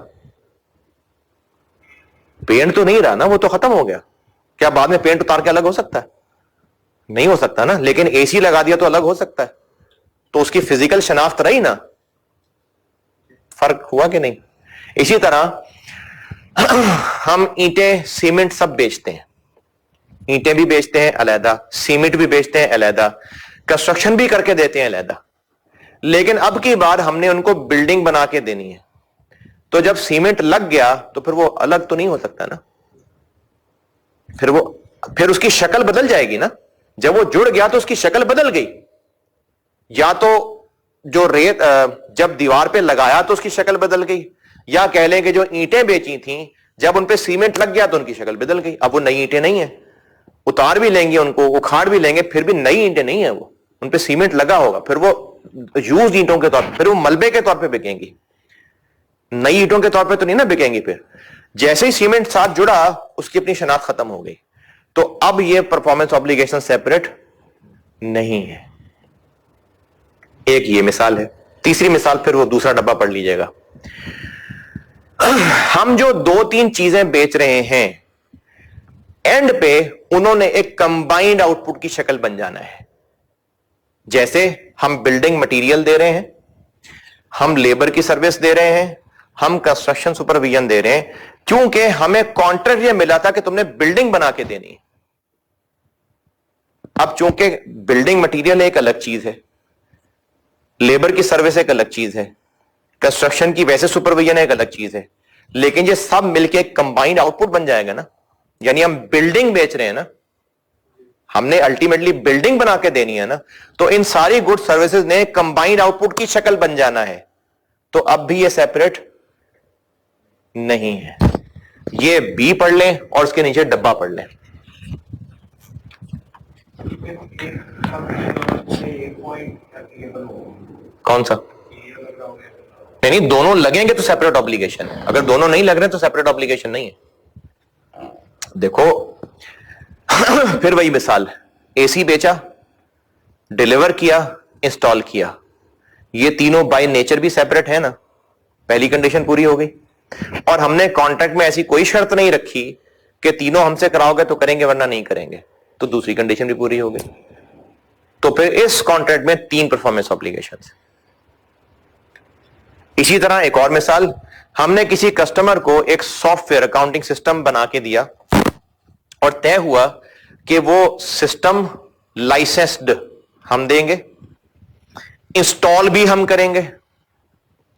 पेंट तो नहीं रहा ना, वो तो खत्म हो गया। क्या बाद में पेंट उतार के अलग हो सकता है? नहीं हो सकता ना। लेकिन एसी लगा दिया तो अलग हो सकता है, तो उसकी फिजिकल शनाख्त रही ना। फर्क हुआ कि नहीं? इसी तरह हम ईंटें, सीमेंट सब बेचते हैं। ईंटें भी बेचते हैं अलहदा, सीमेंट भी बेचते हैं अलहदा, कंस्ट्रक्शन भी करके देते हैं अलहदा। लेकिन अब की बार हमने उनको बिल्डिंग बना के देनी है, तो जब सीमेंट लग गया तो फिर वो अलग तो नहीं हो सकता ना, फिर उसकी शक्ल बदल जाएगी ना। जब वो जुड़ गया तो उसकी शक्ल बदल गई। या तो जो रेत जब दीवार पे लगाया तो उसकी शक्ल बदल गई, या कह लें कि जो ईंटें बेची थी जब उन पे सीमेंट लग गया तो उनकी शक्ल बदल गई। अब वो नई ईंटें नहीं है, उतार भी लेंगे उनको, उखाड़ भी लेंगे, फिर भी नई ईंटें नहीं है, वो उन पे सीमेंट लगा होगा, फिर वो यूज ईंटों के तौर पर, फिर वो मलबे के तौर पे बिकेंगी, नई ईंटों के तौर पे तो नहीं ना बिकेंगी। फिर जैसे ही सीमेंट साथ जुड़ा उसकी अपनी शनाख्त खत्म हो गई। तो अब ये परफॉर्मेंस ऑब्लिगेशन सेपरेट नहीं है। एक ये मिसाल है। तीसरी मिसाल, फिर वो दूसरा डब्बा पढ़ लीजिएगा। हम जो 2-3 चीजें बेच रहे हैं, एंड पे उन्होंने एक कंबाइंड आउटपुट की शक्ल बन जाना है। जैसे हम बिल्डिंग मटेरियल दे रहे हैं, हम लेबर की सर्विस दे रहे हैं, हम कंस्ट्रक्शन सुपरविजन दे रहे हैं, क्योंकि हमें कॉन्ट्रैक्ट यह मिला था कि तुमने बिल्डिंग बना के देनी है। अब चूंकि बिल्डिंग मटेरियल एक अलग चीज है, लेबर की सर्विस एक अलग चीज है, कंस्ट्रक्शन की वैसे सुपरविजन एक अलग चीज है, लेकिन ये सब मिलके एक कंबाइंड आउटपुट बन जाएगा ना। यानी हम बिल्डिंग बेच रहे हैं ना, हमने अल्टीमेटली बिल्डिंग बना के देनी है ना, तो इन सारी गुड सर्विसेज ने कंबाइंड आउटपुट की शक्ल बन जाना है। तो अब भी ये सेपरेट नहीं है। ये बी पढ़ लें और उसके नीचे डब्बा पढ़ लें। कौन सा? नहीं, दोनों लगेंगे तो सेपरेट ऑब्लिगेशन है। अगर दोनों नहीं लग रहे तो सेपरेट ऑब्लिगेशन नहीं है। देखो फिर वही मिसाल, एसी बेचा, डिलीवर किया, इंस्टॉल किया, ये तीनों बाय नेचर भी सेपरेट है ना। पहली कंडीशन पूरी हो गई। और हमने कॉन्ट्रैक्ट में ऐसी कोई शर्त नहीं रखी कि तीनों हमसे कराओगे तो करेंगे वरना नहीं करेंगे, तो दूसरी कंडीशन भी पूरी हो गई। तो फिर इस कॉन्ट्रैक्ट में 3 परफॉर्मेंस ऑब्लिगेशंस। इसी तरह एक और मिसाल, हमने किसी कस्टमर को एक सॉफ्टवेयर अकाउंटिंग सिस्टम बना के दिया और तय हुआ कि वो सिस्टम लाइसेंस्ड हम देंगे, इंस्टॉल भी हम करेंगे,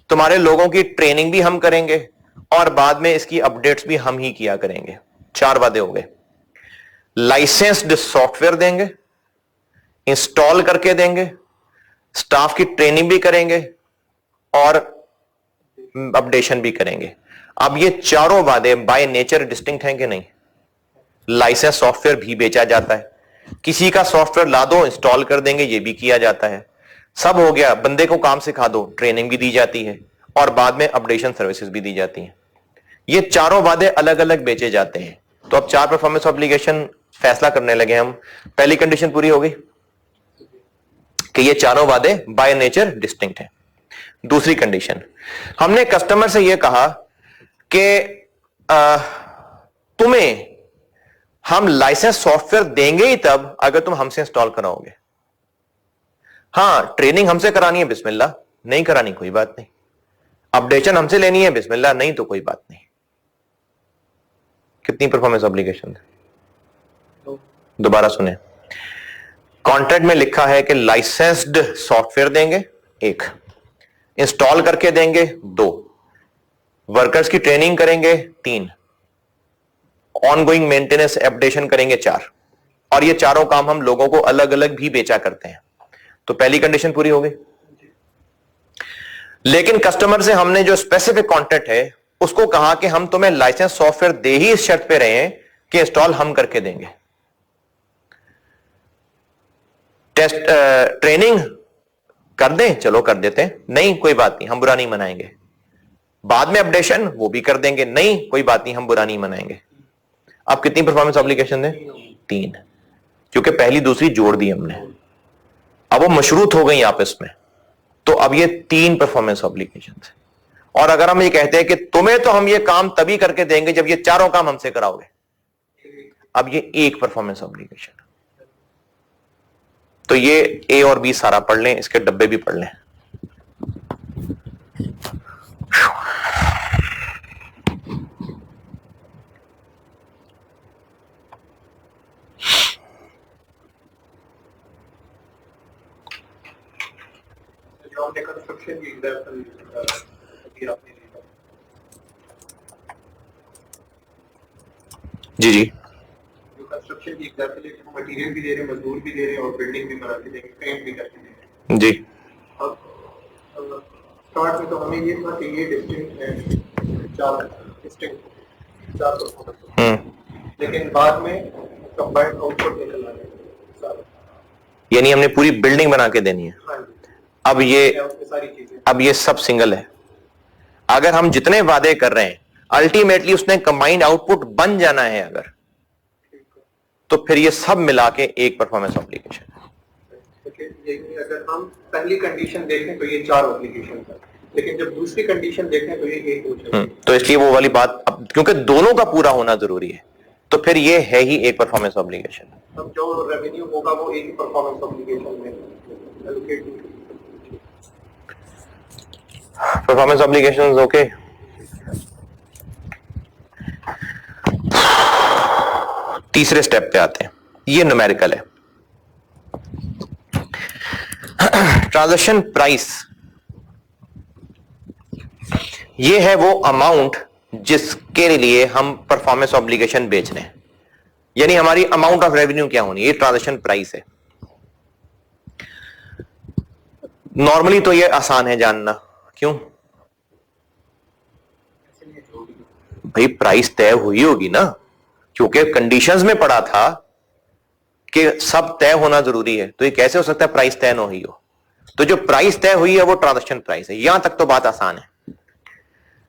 तुम्हारे लोगों की ट्रेनिंग भी हम करेंगे, और बाद में इसकी अपडेट्स भी हम ही किया करेंगे। 4 वादे हो गए। लाइसेंस्ड सॉफ्टवेयर देंगे, इंस्टॉल करके देंगे, स्टाफ की ट्रेनिंग भी करेंगे और अपडेशन भी करेंगे। अब ये चारों वादे बाय नेचर डिस्टिंक्ट हैं कि नहीं? लाइसेंस सॉफ्टवेयर भी बेचा जाता है, किसी का सॉफ्टवेयर ला दो इंस्टॉल कर देंगे, ये भी किया जाता है। सब हो गया, बंदे को काम सिखा दो, ट्रेनिंग भी दी जाती है और बाद में अपडेशन सर्विसेज भी दी जाती हैं। ये चारों वादे अलग अलग बेचे जाते हैं। तो अब 4 परफॉर्मेंस ऑब्लिगेशन फैसला करने लगे हम। पहली कंडीशन पूरी हो गई, कि ये चारों वादे बाय नेचर डिस्टिंक्ट हैं। दूसरी कंडीशन, हमने कस्टमर से यह कहा कि तुम्हें हम लाइसेंस सॉफ्टवेयर देंगे ही तब अगर तुम हमसे इंस्टॉल कराओगे। हां, ट्रेनिंग हमसे करानी है बिस्मिल्लाह, नहीं करानी कोई बात नहीं। अपडेशन हमसे लेनी है बिस्मिल्लाह, नहीं तो कोई बात नहीं। कितनी परफॉर्मेंस ऑब्लिगेशन है? दोबारा सुने, कॉन्ट्रैक्ट में लिखा है कि लाइसेंस्ड सॉफ्टवेयर देंगे 1, इंस्टॉल करके देंगे 2, वर्कर्स की ट्रेनिंग करेंगे 3, ऑनगोइंग मेंटेनेंस अपडेशन करेंगे 4, और ये चारों काम हम लोगों को अलग अलग भी बेचा करते हैं। तो पहली कंडीशन पूरी हो गई। लेकिन कस्टमर से हमने जो स्पेसिफिक कॉन्ट्रैक्ट है उसको कहा कि हम तुम्हें लाइसेंस सॉफ्टवेयर दे ही इस शर्त पे रहे हैं कि इंस्टॉल हम करके देंगे। टेस्ट ट्रेनिंग कर दें, चलो कर देते हैं, नहीं कोई बात नहीं, हम बुरा नहीं मनाएंगे। बाद में अपडेशन वो भी कर देंगे, नहीं कोई बात नहीं, हम बुरा नहीं मनाएंगे। अब कितनी परफॉर्मेंस ऑब्लिगेशन है? 3, क्योंकि पहली दूसरी जोड़ दी हमने, अब वो मशरूत हो गई आपस में, तो अब ये 3 परफॉर्मेंस ऑब्लिगेशन है। और अगर हम ये कहते हैं कि तुम्हें तो हम ये काम तभी करके देंगे जब ये चारों काम हमसे कराओगे, अब ये 1 परफॉर्मेंस ऑब्लिगेशन। तो ये ए और बी सारा पढ़ लें, इसके डब्बे भी पढ़ लें। कंस्ट्रक्शन की एग्जांपल अभी आपने लिया, जी जी, जो कंस्ट्रक्शन की एग्जांपल है, मटेरियल भी दे रहे हैं, मजदूर भी दे रहे हैं और बिल्डिंग भी बना के देंगे, पेंट भी करके देंगे जी। अब स्टार्ट में तो हमें ये था कि ये डिस्टिंक्ट है, 4 परफॉर्मेंस, लेकिन बाद में कंबाइंड आउटपुट निकल आ गया, यानी हमने पूरी बिल्डिंग बना के देनी है। हाँ जी, अब ये सारी चीजें, अब ये सब सिंगल है। अगर हम जितने वादे कर रहे हैं अल्टीमेटली उसने कंबाइंड आउटपुट बन जाना है अगर, तो फिर ये सब मिला के 1 परफॉर्मेंस ऑब्लिगेशन। अगर हम पहली कंडीशन देखें तो ये 4 ऑब्लिगेशन है, लेकिन जब दूसरी कंडीशन देखें तो ये 1 हो जाएगा। तो इसलिए वो वाली बात, अब क्योंकि दोनों का पूरा होना जरूरी है, तो फिर ये है ही 1 परफॉर्मेंस ऑब्लिगेशन। अब जो रेवेन्यू होगा वो एक ही परफॉर्मेंस ऑब्लिगेशन में एलोकेट, परफॉर्मेंस ऑब्लिगेशंस ओके। तीसरे स्टेप पे आते हैं, ये न्यूमेरिकल है। ट्रांजैक्शन प्राइस, ये है वो अमाउंट जिसके लिए हम परफॉर्मेंस ऑब्लिगेशन बेच रहे हैं, यानी हमारी अमाउंट ऑफ रेवेन्यू क्या होनी है, ये ट्रांजैक्शन प्राइस है। नॉर्मली तो ये आसान है जानना, क्यों भाई? प्राइस तय हुई होगी ना, क्योंकि कंडीशंस में पड़ा था कि सब तय होना जरूरी है, तो ये कैसे हो सकता है प्राइस तय न हुई हो? तो जो प्राइस तय हुई है वो ट्रांजैक्शन प्राइस है। यहां तक तो बात आसान है,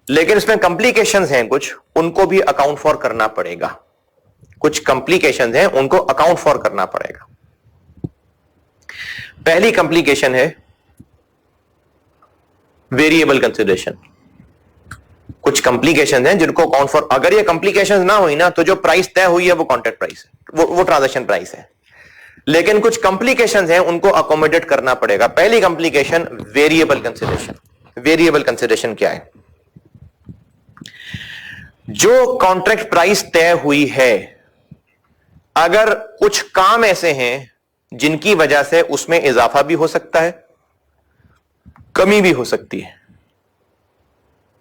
लेकिन इसमें कॉम्प्लिकेशंस हैं कुछ, उनको भी अकाउंट फॉर करना पड़ेगा। कुछ कॉम्प्लिकेशंस हैं, उनको अकाउंट फॉर करना पड़ेगा। पहली कॉम्प्लिकेशन है वेरिएबल कंसिडरेशन। कुछ कॉम्प्लिकेशंस हैं जिनको अकाउंट फॉर, अगर ये कॉम्प्लिकेशंस ना हुई ना तो जो प्राइस तय हुई है वो कॉन्ट्रैक्ट प्राइस है, वो ट्रांजैक्शन प्राइस है। लेकिन कुछ कॉम्प्लिकेशंस हैं, उनको अकोमोडेट करना पड़ेगा। पहली complication variable consideration. Variable consideration क्या है? जो कॉन्ट्रैक्ट प्राइस तय हुई है, अगर कुछ काम ऐसे हैं जिनकी वजह से उसमें इजाफा भी हो सकता है, कमी भी हो सकती है,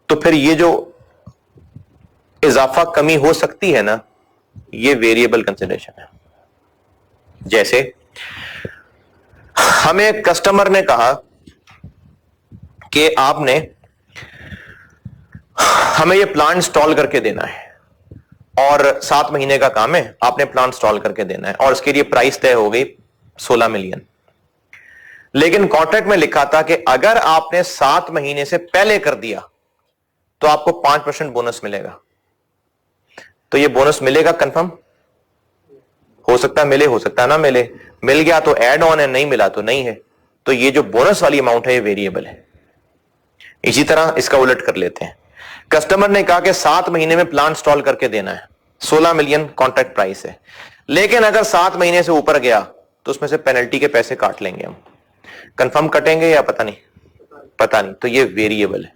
तो फिर ये जो इजाफा कमी हो सकती है ना, ये वेरिएबल कंसिडरेशन है। जैसे हमें कस्टमर ने कहा कि आपने हमें ये प्लांट इंस्टॉल करके देना है और 7 महीने का काम है, आपने प्लांट इंस्टॉल करके देना है और उसके लिए प्राइस तय हो गई 16 मिलियन। लेकिन कॉन्ट्रैक्ट में लिखा था कि अगर आपने 7 महीने से पहले कर दिया तो आपको 5% बोनस मिलेगा। तो ये बोनस मिलेगा कंफर्म? हो सकता है मिले, हो सकता है ना मिले। मिल गया तो ऐड ऑन है, नहीं मिला तो नहीं है। तो ये जो बोनस वाली अमाउंट है ये वेरिएबल है। इसी तरह इसका उलट कर लेते हैं। कस्टमर ने कहा कि 7 महीने में प्लांट इंस्टॉल करके देना है, 16 मिलियन कॉन्ट्रैक्ट प्राइस है, लेकिन अगर 7 महीने से ऊपर गया तो उसमें से पेनल्टी के पैसे काट लेंगे हम। कंफर्म कटेंगे या पता नहीं, पता नहीं, तो ये वेरिएबल है,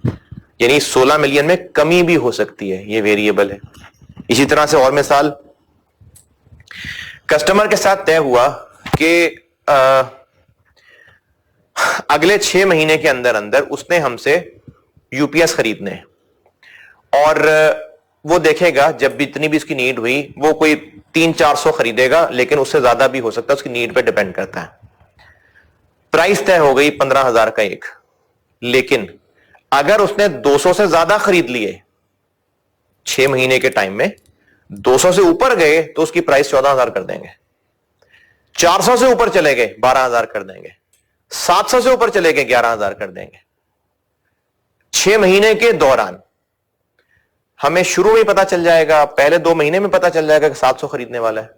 यानी 16 मिलियन में कमी भी हो सकती है, ये वेरिएबल है। इसी तरह से और मिसाल, कस्टमर के साथ तय हुआ कि अगले 6 महीने के अंदर अंदर उसने हमसे यूपीएस खरीदने हैं, और वो देखेगा जब भी इतनी भी इसकी नीड हुई वो कोई 300-400 खरीदेगा, लेकिन उससे ज्यादा भी हो सकता है, उसकी नीड पे डिपेंड करता है। प्राइस तय हो गई 15,000 का एक, लेकिन अगर उसने 200 से ज्यादा खरीद लिए 6 महीने के टाइम में, 200 से ऊपर गए तो उसकी प्राइस 14,000 कर देंगे, 400 से ऊपर चले गए 12,000 कर देंगे, 700 से ऊपर चले गए 11,000 कर देंगे। 6 महीने के दौरान हमें शुरू में पता चल जाएगा, पहले 2 महीने में पता चल जाएगा कि 700 खरीदने वाला है?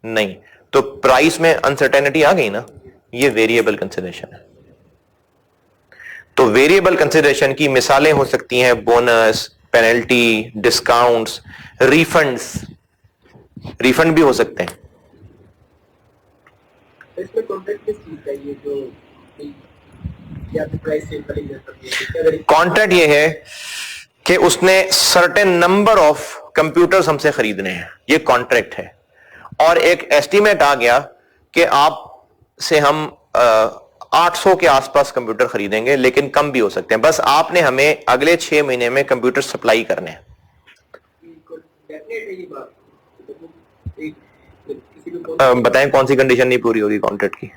नहीं, तो प्राइस में अनसर्टेनिटी आ गई ना, ये वेरिएबल कंसिडरेशन है। तो वेरिएबल कंसिडरेशन की मिसालें हो सकती हैं bonus, penalty, discounts, refunds, refund भी हो सकते हैं। इसमें कॉन्ट्रैक्ट किस चीज का, ये जो या तो प्राइस से पहले जाता है, कॉन्ट्रैक्ट ये है कि उसने सर्टेन नंबर ऑफ कंप्यूटर्स हमसे खरीदने हैं, ये कॉन्ट्रैक्ट है। और एक एस्टीमेट आ गया कि आप से हम 800 के आसपास कंप्यूटर खरीदेंगे, लेकिन कम भी हो सकते हैं, बस आपने हमें अगले 6 महीने में कंप्यूटर सप्लाई करने हैं। बताएं कौन सी कंडीशन नहीं पूरी होगी कॉन्ट्रैक्ट की?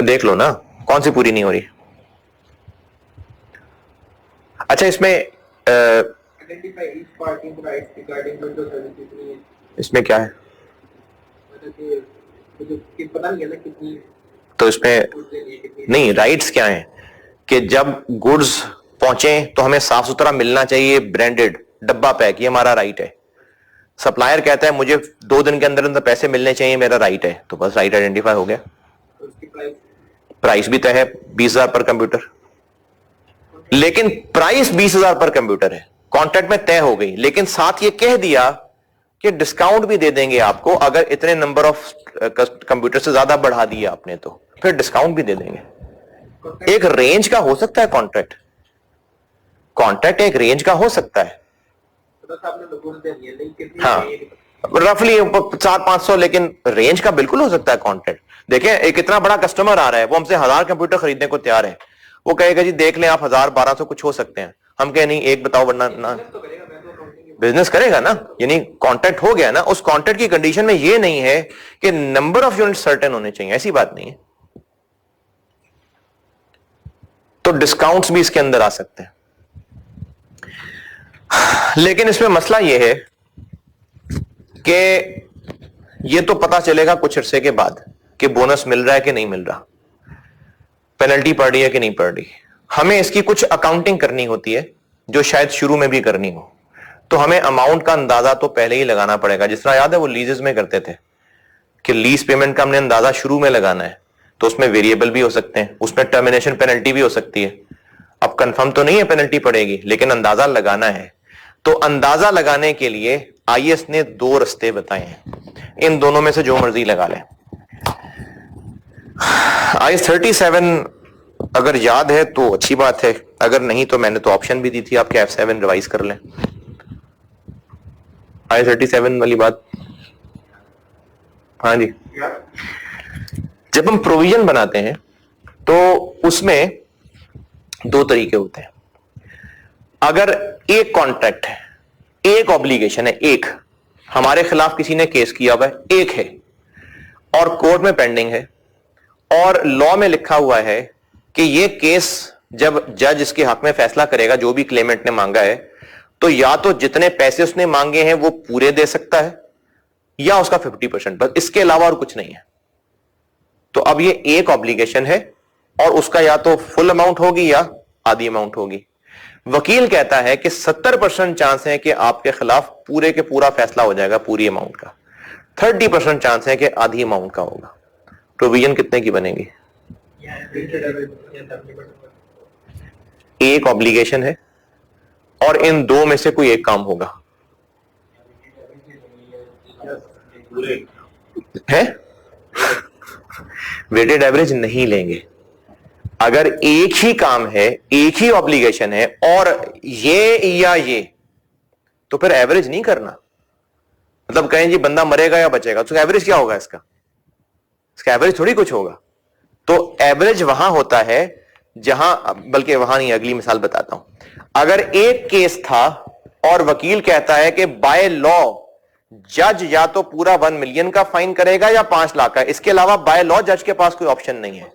देख लो ना कौन सी पूरी नहीं हो रही। अच्छा, इसमें क्या है? तो इसमें नहीं, राइट्स क्या है कि जब गुड्स पहुंचे तो हमें साफ सुथरा मिलना चाहिए, ब्रांडेड, डब्बा पैक, ये हमारा राइट है। सप्लायर कहता है मुझे 2 दिन के अंदर अंदर पैसे मिलने चाहिए, मेरा राइट है, तो बस राइट आइडेंटिफाई हो गया। प्राइस भी तय है 20,000 पर कंप्यूटर, लेकिन प्राइस 20,000 पर कंप्यूटर है, कॉन्ट्रैक्ट में तय हो गई, लेकिन साथ ये कह दिया कि डिस्काउंट भी दे देंगे आपको अगर इतने नंबर ऑफ कंप्यूटर से ज्यादा बढ़ा दिया आपने, तो फिर डिस्काउंट भी दे देंगे। एक रेंज का हो सकता है कॉन्ट्रैक्ट, कॉन्ट्रैक्ट एक रेंज का हो सकता है, हाँ, रफली 400-500, लेकिन रेंज का बिल्कुल हो सकता है कॉन्ट्रैक्ट। देखें, एक इतना बड़ा कस्टमर आ रहा है, वो हमसे 1000 कंप्यूटर खरीदने को तैयार है, वो कहेगा जी देख लें आप 1000-1200 कुछ हो सकते हैं, हम कहे नहीं एक बताओ, वरना ना बिजनेस करेगा ना, यानी कॉन्ट्रैक्ट हो गया ना। उस कॉन्ट्रैक्ट की कंडीशन में ये नहीं है कि नंबर ऑफ यूनिट सर्टेन होने चाहिए, ऐसी बात नहीं है। तो डिस्काउंट्स भी इसके अंदर आ सकते हैं, लेकिन इसमें मसला यह है कि ये तो पता चलेगा कुछ अरसे के बाद कि बोनस मिल रहा है कि नहीं मिल रहा, पेनल्टी पड़ रही है कि नहीं पड़ रही। हमें इसकी कुछ अकाउंटिंग करनी होती है जो शायद शुरू में भी करनी हो, तो हमें अमाउंट का अंदाजा तो पहले ही लगाना पड़ेगा। जिस तरह याद है वो लीजेस में करते थे कि लीज पेमेंट का हमने अंदाजा शुरू में लगाना है, तो उसमें वेरिएबल भी हो सकते हैं, उसमें टर्मिनेशन पेनल्टी भी हो सकती है। अब कंफर्म तो नहीं है पेनल्टी पड़ेगी, लेकिन अंदाजा लगाना है। तो अंदाजा लगाने के लिए आईएएस ने 2 रास्ते बताए हैं, इन दोनों में से जो मर्जी लगा लें। आईएएस 37 अगर याद है तो अच्छी बात है, अगर नहीं तो मैंने तो ऑप्शन भी दी थी आपके F7 रिवाइज कर लें। आईएएस 37 वाली बात, हाँ जी, जब हम प्रोविजन बनाते हैं तो उसमें 2 तरीके होते हैं। अगर एक कॉन्ट्रैक्ट है, एक ऑब्लिगेशन है, एक हमारे खिलाफ किसी ने केस किया हुआ है, एक है और कोर्ट में पेंडिंग है, और लॉ में लिखा हुआ है कि ये केस जब जज इसके हक में फैसला करेगा जो भी क्लेमेंट ने मांगा है, तो या तो जितने पैसे उसने मांगे हैं वो पूरे दे सकता है या उसका 50%, बस इसके अलावा और कुछ नहीं है। तो अब ये एक ऑब्लिगेशन है और उसका या तो फुल अमाउंट होगी या आधी अमाउंट होगी। वकील कहता है कि 70% चांस है कि आपके खिलाफ पूरे के पूरा फैसला हो जाएगा पूरी अमाउंट का, 30% चांस है कि आधी अमाउंट का होगा। प्रोविजन कितने की बनेगी? एक ऑब्लिगेशन है और इन दो में से कोई एक काम होगा है। वेटेड एवरेज नहीं लेंगे। अगर एक ही काम है, एक ही ऑब्लिगेशन है और ये या ये, तो फिर एवरेज नहीं करना। मतलब कहें जी बंदा मरेगा या बचेगा, तो एवरेज क्या होगा इसका एवरेज थोड़ी कुछ होगा। तो एवरेज वहां होता है जहां, बल्कि वहां नहीं, अगली मिसाल बताता हूं। अगर एक केस था और वकील कहता है कि बाय लॉ जज या तो पूरा 1 मिलियन का फाइन करेगा या 5 लाख का, इसके अलावा बाय लॉ जज के पास कोई ऑप्शन नहीं है।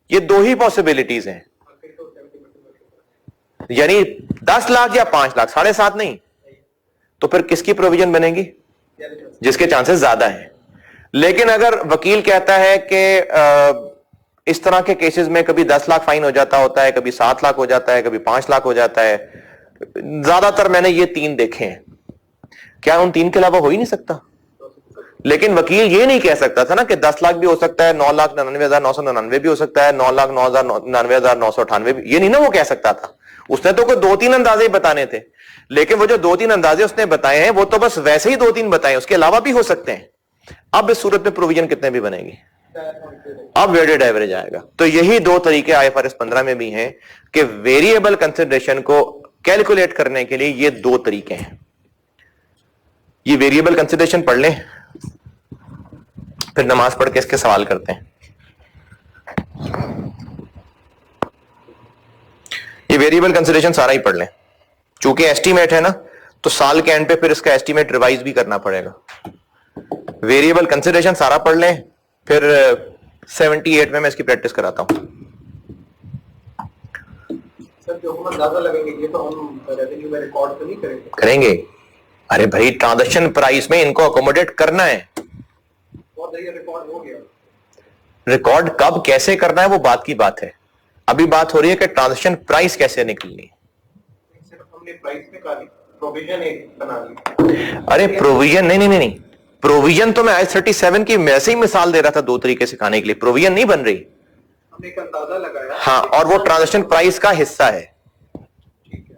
ये दो ही पॉसिबिलिटीज हैं, यानी 10 लाख या 5 लाख, 7.5 नहीं। तो फिर किसकी प्रोविजन बनेगी? जिसके चांसेस ज्यादा हैं। लेकिन अगर वकील कहता है कि इस तरह के केसेस में कभी 10 लाख फाइन हो जाता होता है, कभी 7 लाख हो जाता है, कभी 5 लाख हो जाता है, ज्यादातर मैंने ये 3 देखे हैं, क्या उन 3 के अलावा हो ही नहीं सकता? लेकिन वकील ये नहीं कह सकता था ना कि 10 लाख भी हो सकता है, 9,99,999 भी हो सकता है, 9,09,99,998 भी, ये नहीं ना वो कह सकता था। उसने तो कोई 2-3 अंदाजे ही बताने थे, लेकिन वो जो 2-3 अंदाजे उसने बताए हैं वो तो बस वैसे ही 2-3 बताए, उसके अलावा भी हो सकते हैं। अब इस सूरत में प्रोविजन कितने भी बनेगी? अब वेटेड एवरेज आएगा। तो यही 2 तरीके IFRS 15 में भी हैं कि वेरिएबल कंसिडरेशन को कैलकुलेट करने के लिए ये 2 तरीके हैं। ये वेरिएबल कंसिडरेशन पढ़ लें, फिर नमाज पढ़ के इसके सवाल करते हैं। ये वेरिएबल कंसिडरेशन सारा ही पढ़ लें, चूंकि एस्टीमेट है ना, तो साल के एंड पे फिर इसका एस्टीमेट रिवाइज भी करना पड़ेगा। वेरिएबल कंसिडरेशन सारा पढ़ लें, फिर 78 में मैं इसकी प्रैक्टिस कराता हूं। सर जो हम अंदाजा लगाएंगे ये तो हम रेवेन्यू में रिकॉर्ड तो नहीं करेंगे? करेंगे। अरे भाई ट्रांजैक्शन प्राइस में इनको अकोमोडेट करना है। और ये रिकॉर्ड हो गया, रिकॉर्ड कब कैसे करना है वो बात की बात है। अभी बात हो रही है कि ट्रांजैक्शन प्राइस कैसे निकलनी। सिर्फ हमने प्राइस निकाली, प्रोविजन एक बना ली। अरे प्रोविजन नहीं, प्रोविजन तो मैं I37 की वैसे ही मिसाल दे रहा था 2 तरीके सिखाने के लिए। प्रोविजन नहीं बन रही, हमने एक अंदाजा लगाया। हाँ, और वो ट्रांजैक्शन प्राइस का हिस्सा है। ठीक है,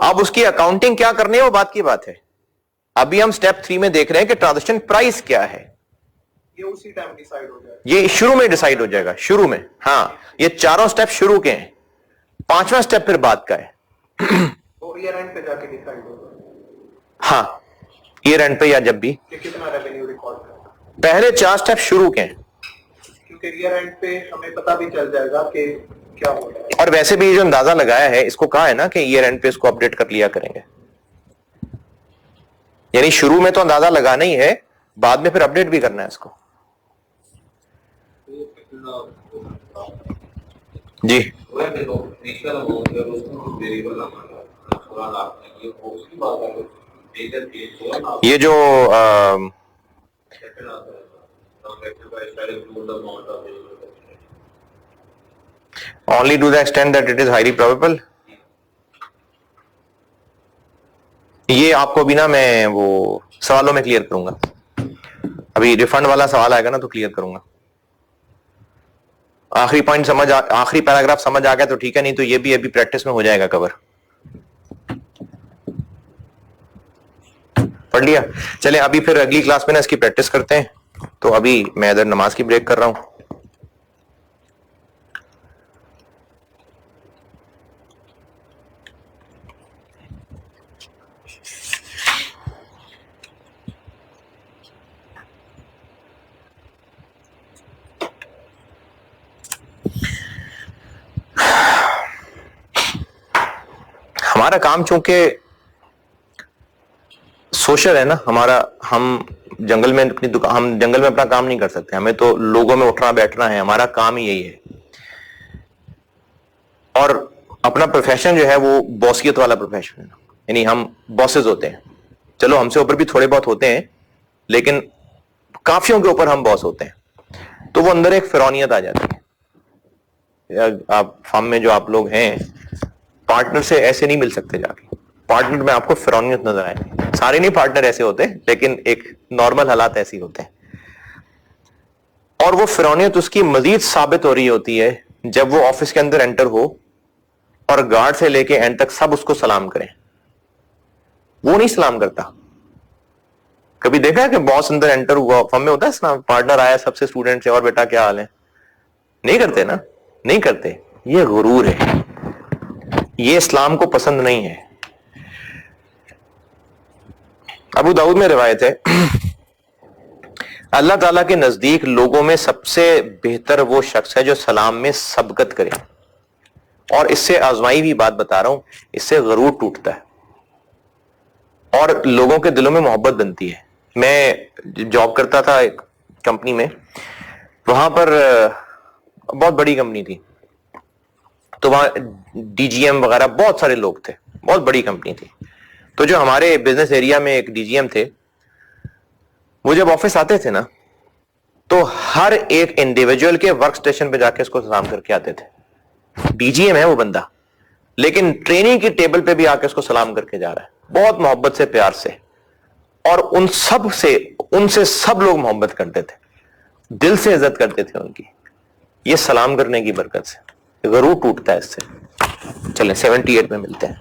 अब उसकी अकाउंटिंग क्या करनी है वो बात की बात है। अभी हम स्टेप 3 में देख रहे हैं कि ट्रांजैक्शन प्राइस क्या है। ये उसी टाइम डिसाइड हो जाएगा, ये शुरू में डिसाइड हो जाएगा, शुरू में। हाँ, ये 4 स्टेप शुरू के हैं, 5वां स्टेप फिर बाद का है। तो ईयर एंड पे जाके डिसाइड होगा। हाँ, ईयर एंड पे या जब भी, कि कितना रेवेन्यू रिकॉर्ड करना। पहले 4 स्टेप शुरू के हैं, क्योंकि ईयर एंड पे हमें पता भी चल जाएगा कि क्या हो रहा है। और वैसे भी जो अंदाजा लगाया है इसको कहा है ना कि ईयर एंड पे इसको अपडेट कर लिया करेंगे। यानी शुरू में तो अंदाजा लगाना ही है, बाद में फिर अपडेट भी करना है इसको। जी, ये जो only to the extent that it is highly probable, ये आपको भी ना मैं वो सवालों में क्लियर करूंगा। अभी रिफंड वाला सवाल आएगा ना तो क्लियर करूंगा। आखिरी पॉइंट आखिरी पैराग्राफ समझ आ गया तो ठीक है, नहीं तो ये भी अभी प्रैक्टिस में हो जाएगा कवर। पढ़ लिया? चले अभी फिर अगली क्लास में ना इसकी प्रैक्टिस करते हैं। तो अभी मैं इधर नमाज की ब्रेक कर रहा हूं। हमारा काम चूंकि सोशल है ना हमारा, हम जंगल में अपना काम नहीं कर सकते, हमें तो लोगों में उठना बैठना है, हमारा काम ही यही है। और अपना प्रोफेशन जो है वो बॉसियत वाला प्रोफेशन है, यानी हम बॉसेस होते हैं। चलो हमसे ऊपर भी थोड़े बहुत होते हैं, लेकिन काफियों के ऊपर हम बॉस होते हैं। तो वो अंदर एक फिरौनियत आ जाती है। आप फार्म में जो आप लोग हैं, पार्टनर से ऐसे नहीं मिल सकते जाके। पार्टनर में आपको फिरौनियत नजर आएगी। सारे नहीं पार्टनर ऐसे होते, लेकिन एक नॉर्मल हालात ऐसे होते हैं। और वो फिरौनियत उसकी मजीद साबित हो रही होती है जब वो ऑफिस के अंदर एंटर हो और गार्ड से लेके एंड तक सब उसको सलाम करें। वो नहीं सलाम करता। कभी देखा है कि बॉस अंदर एंटर हुआ, फर्म में होता है ना, पार्टनर आया सबसे स्टूडेंट से, और बेटा क्या हाल है? नहीं करते ना, नहीं करते। ये गुरूर है, ये इस्लाम को पसंद नहीं है। अबू दाऊद में रिवायत है, अल्लाह ताला के नजदीक लोगों में सबसे बेहतर वो शख्स है जो सलाम में सबकत करे। और इससे आजमाई हुई बात बता रहा हूं, इससे गरूर टूटता है और लोगों के दिलों में मोहब्बत बनती है। मैं जॉब करता था एक कंपनी में, वहां पर बहुत बड़ी कंपनी थी, तो वहां डीजीएम वगैरह बहुत सारे लोग थे, बहुत बड़ी कंपनी थी। तो जो हमारे बिजनेस एरिया में एक डीजीएम थे, वो जब ऑफिस आते थे ना, तो हर एक इंडिविजुअल के वर्क स्टेशन पे जाके उसको सलाम करके आते थे। डीजीएम है वो बंदा, लेकिन ट्रेनिंग की टेबल पे भी आके उसको सलाम करके जा रहा है, बहुत मोहब्बत से, प्यार से। और उनसे सब लोग मोहब्बत करते थे, दिल से इज्जत करते थे उनकी। ये सलाम करने की बरकत से गरूर टूटता है इससे। चलें 78 में मिलते हैं।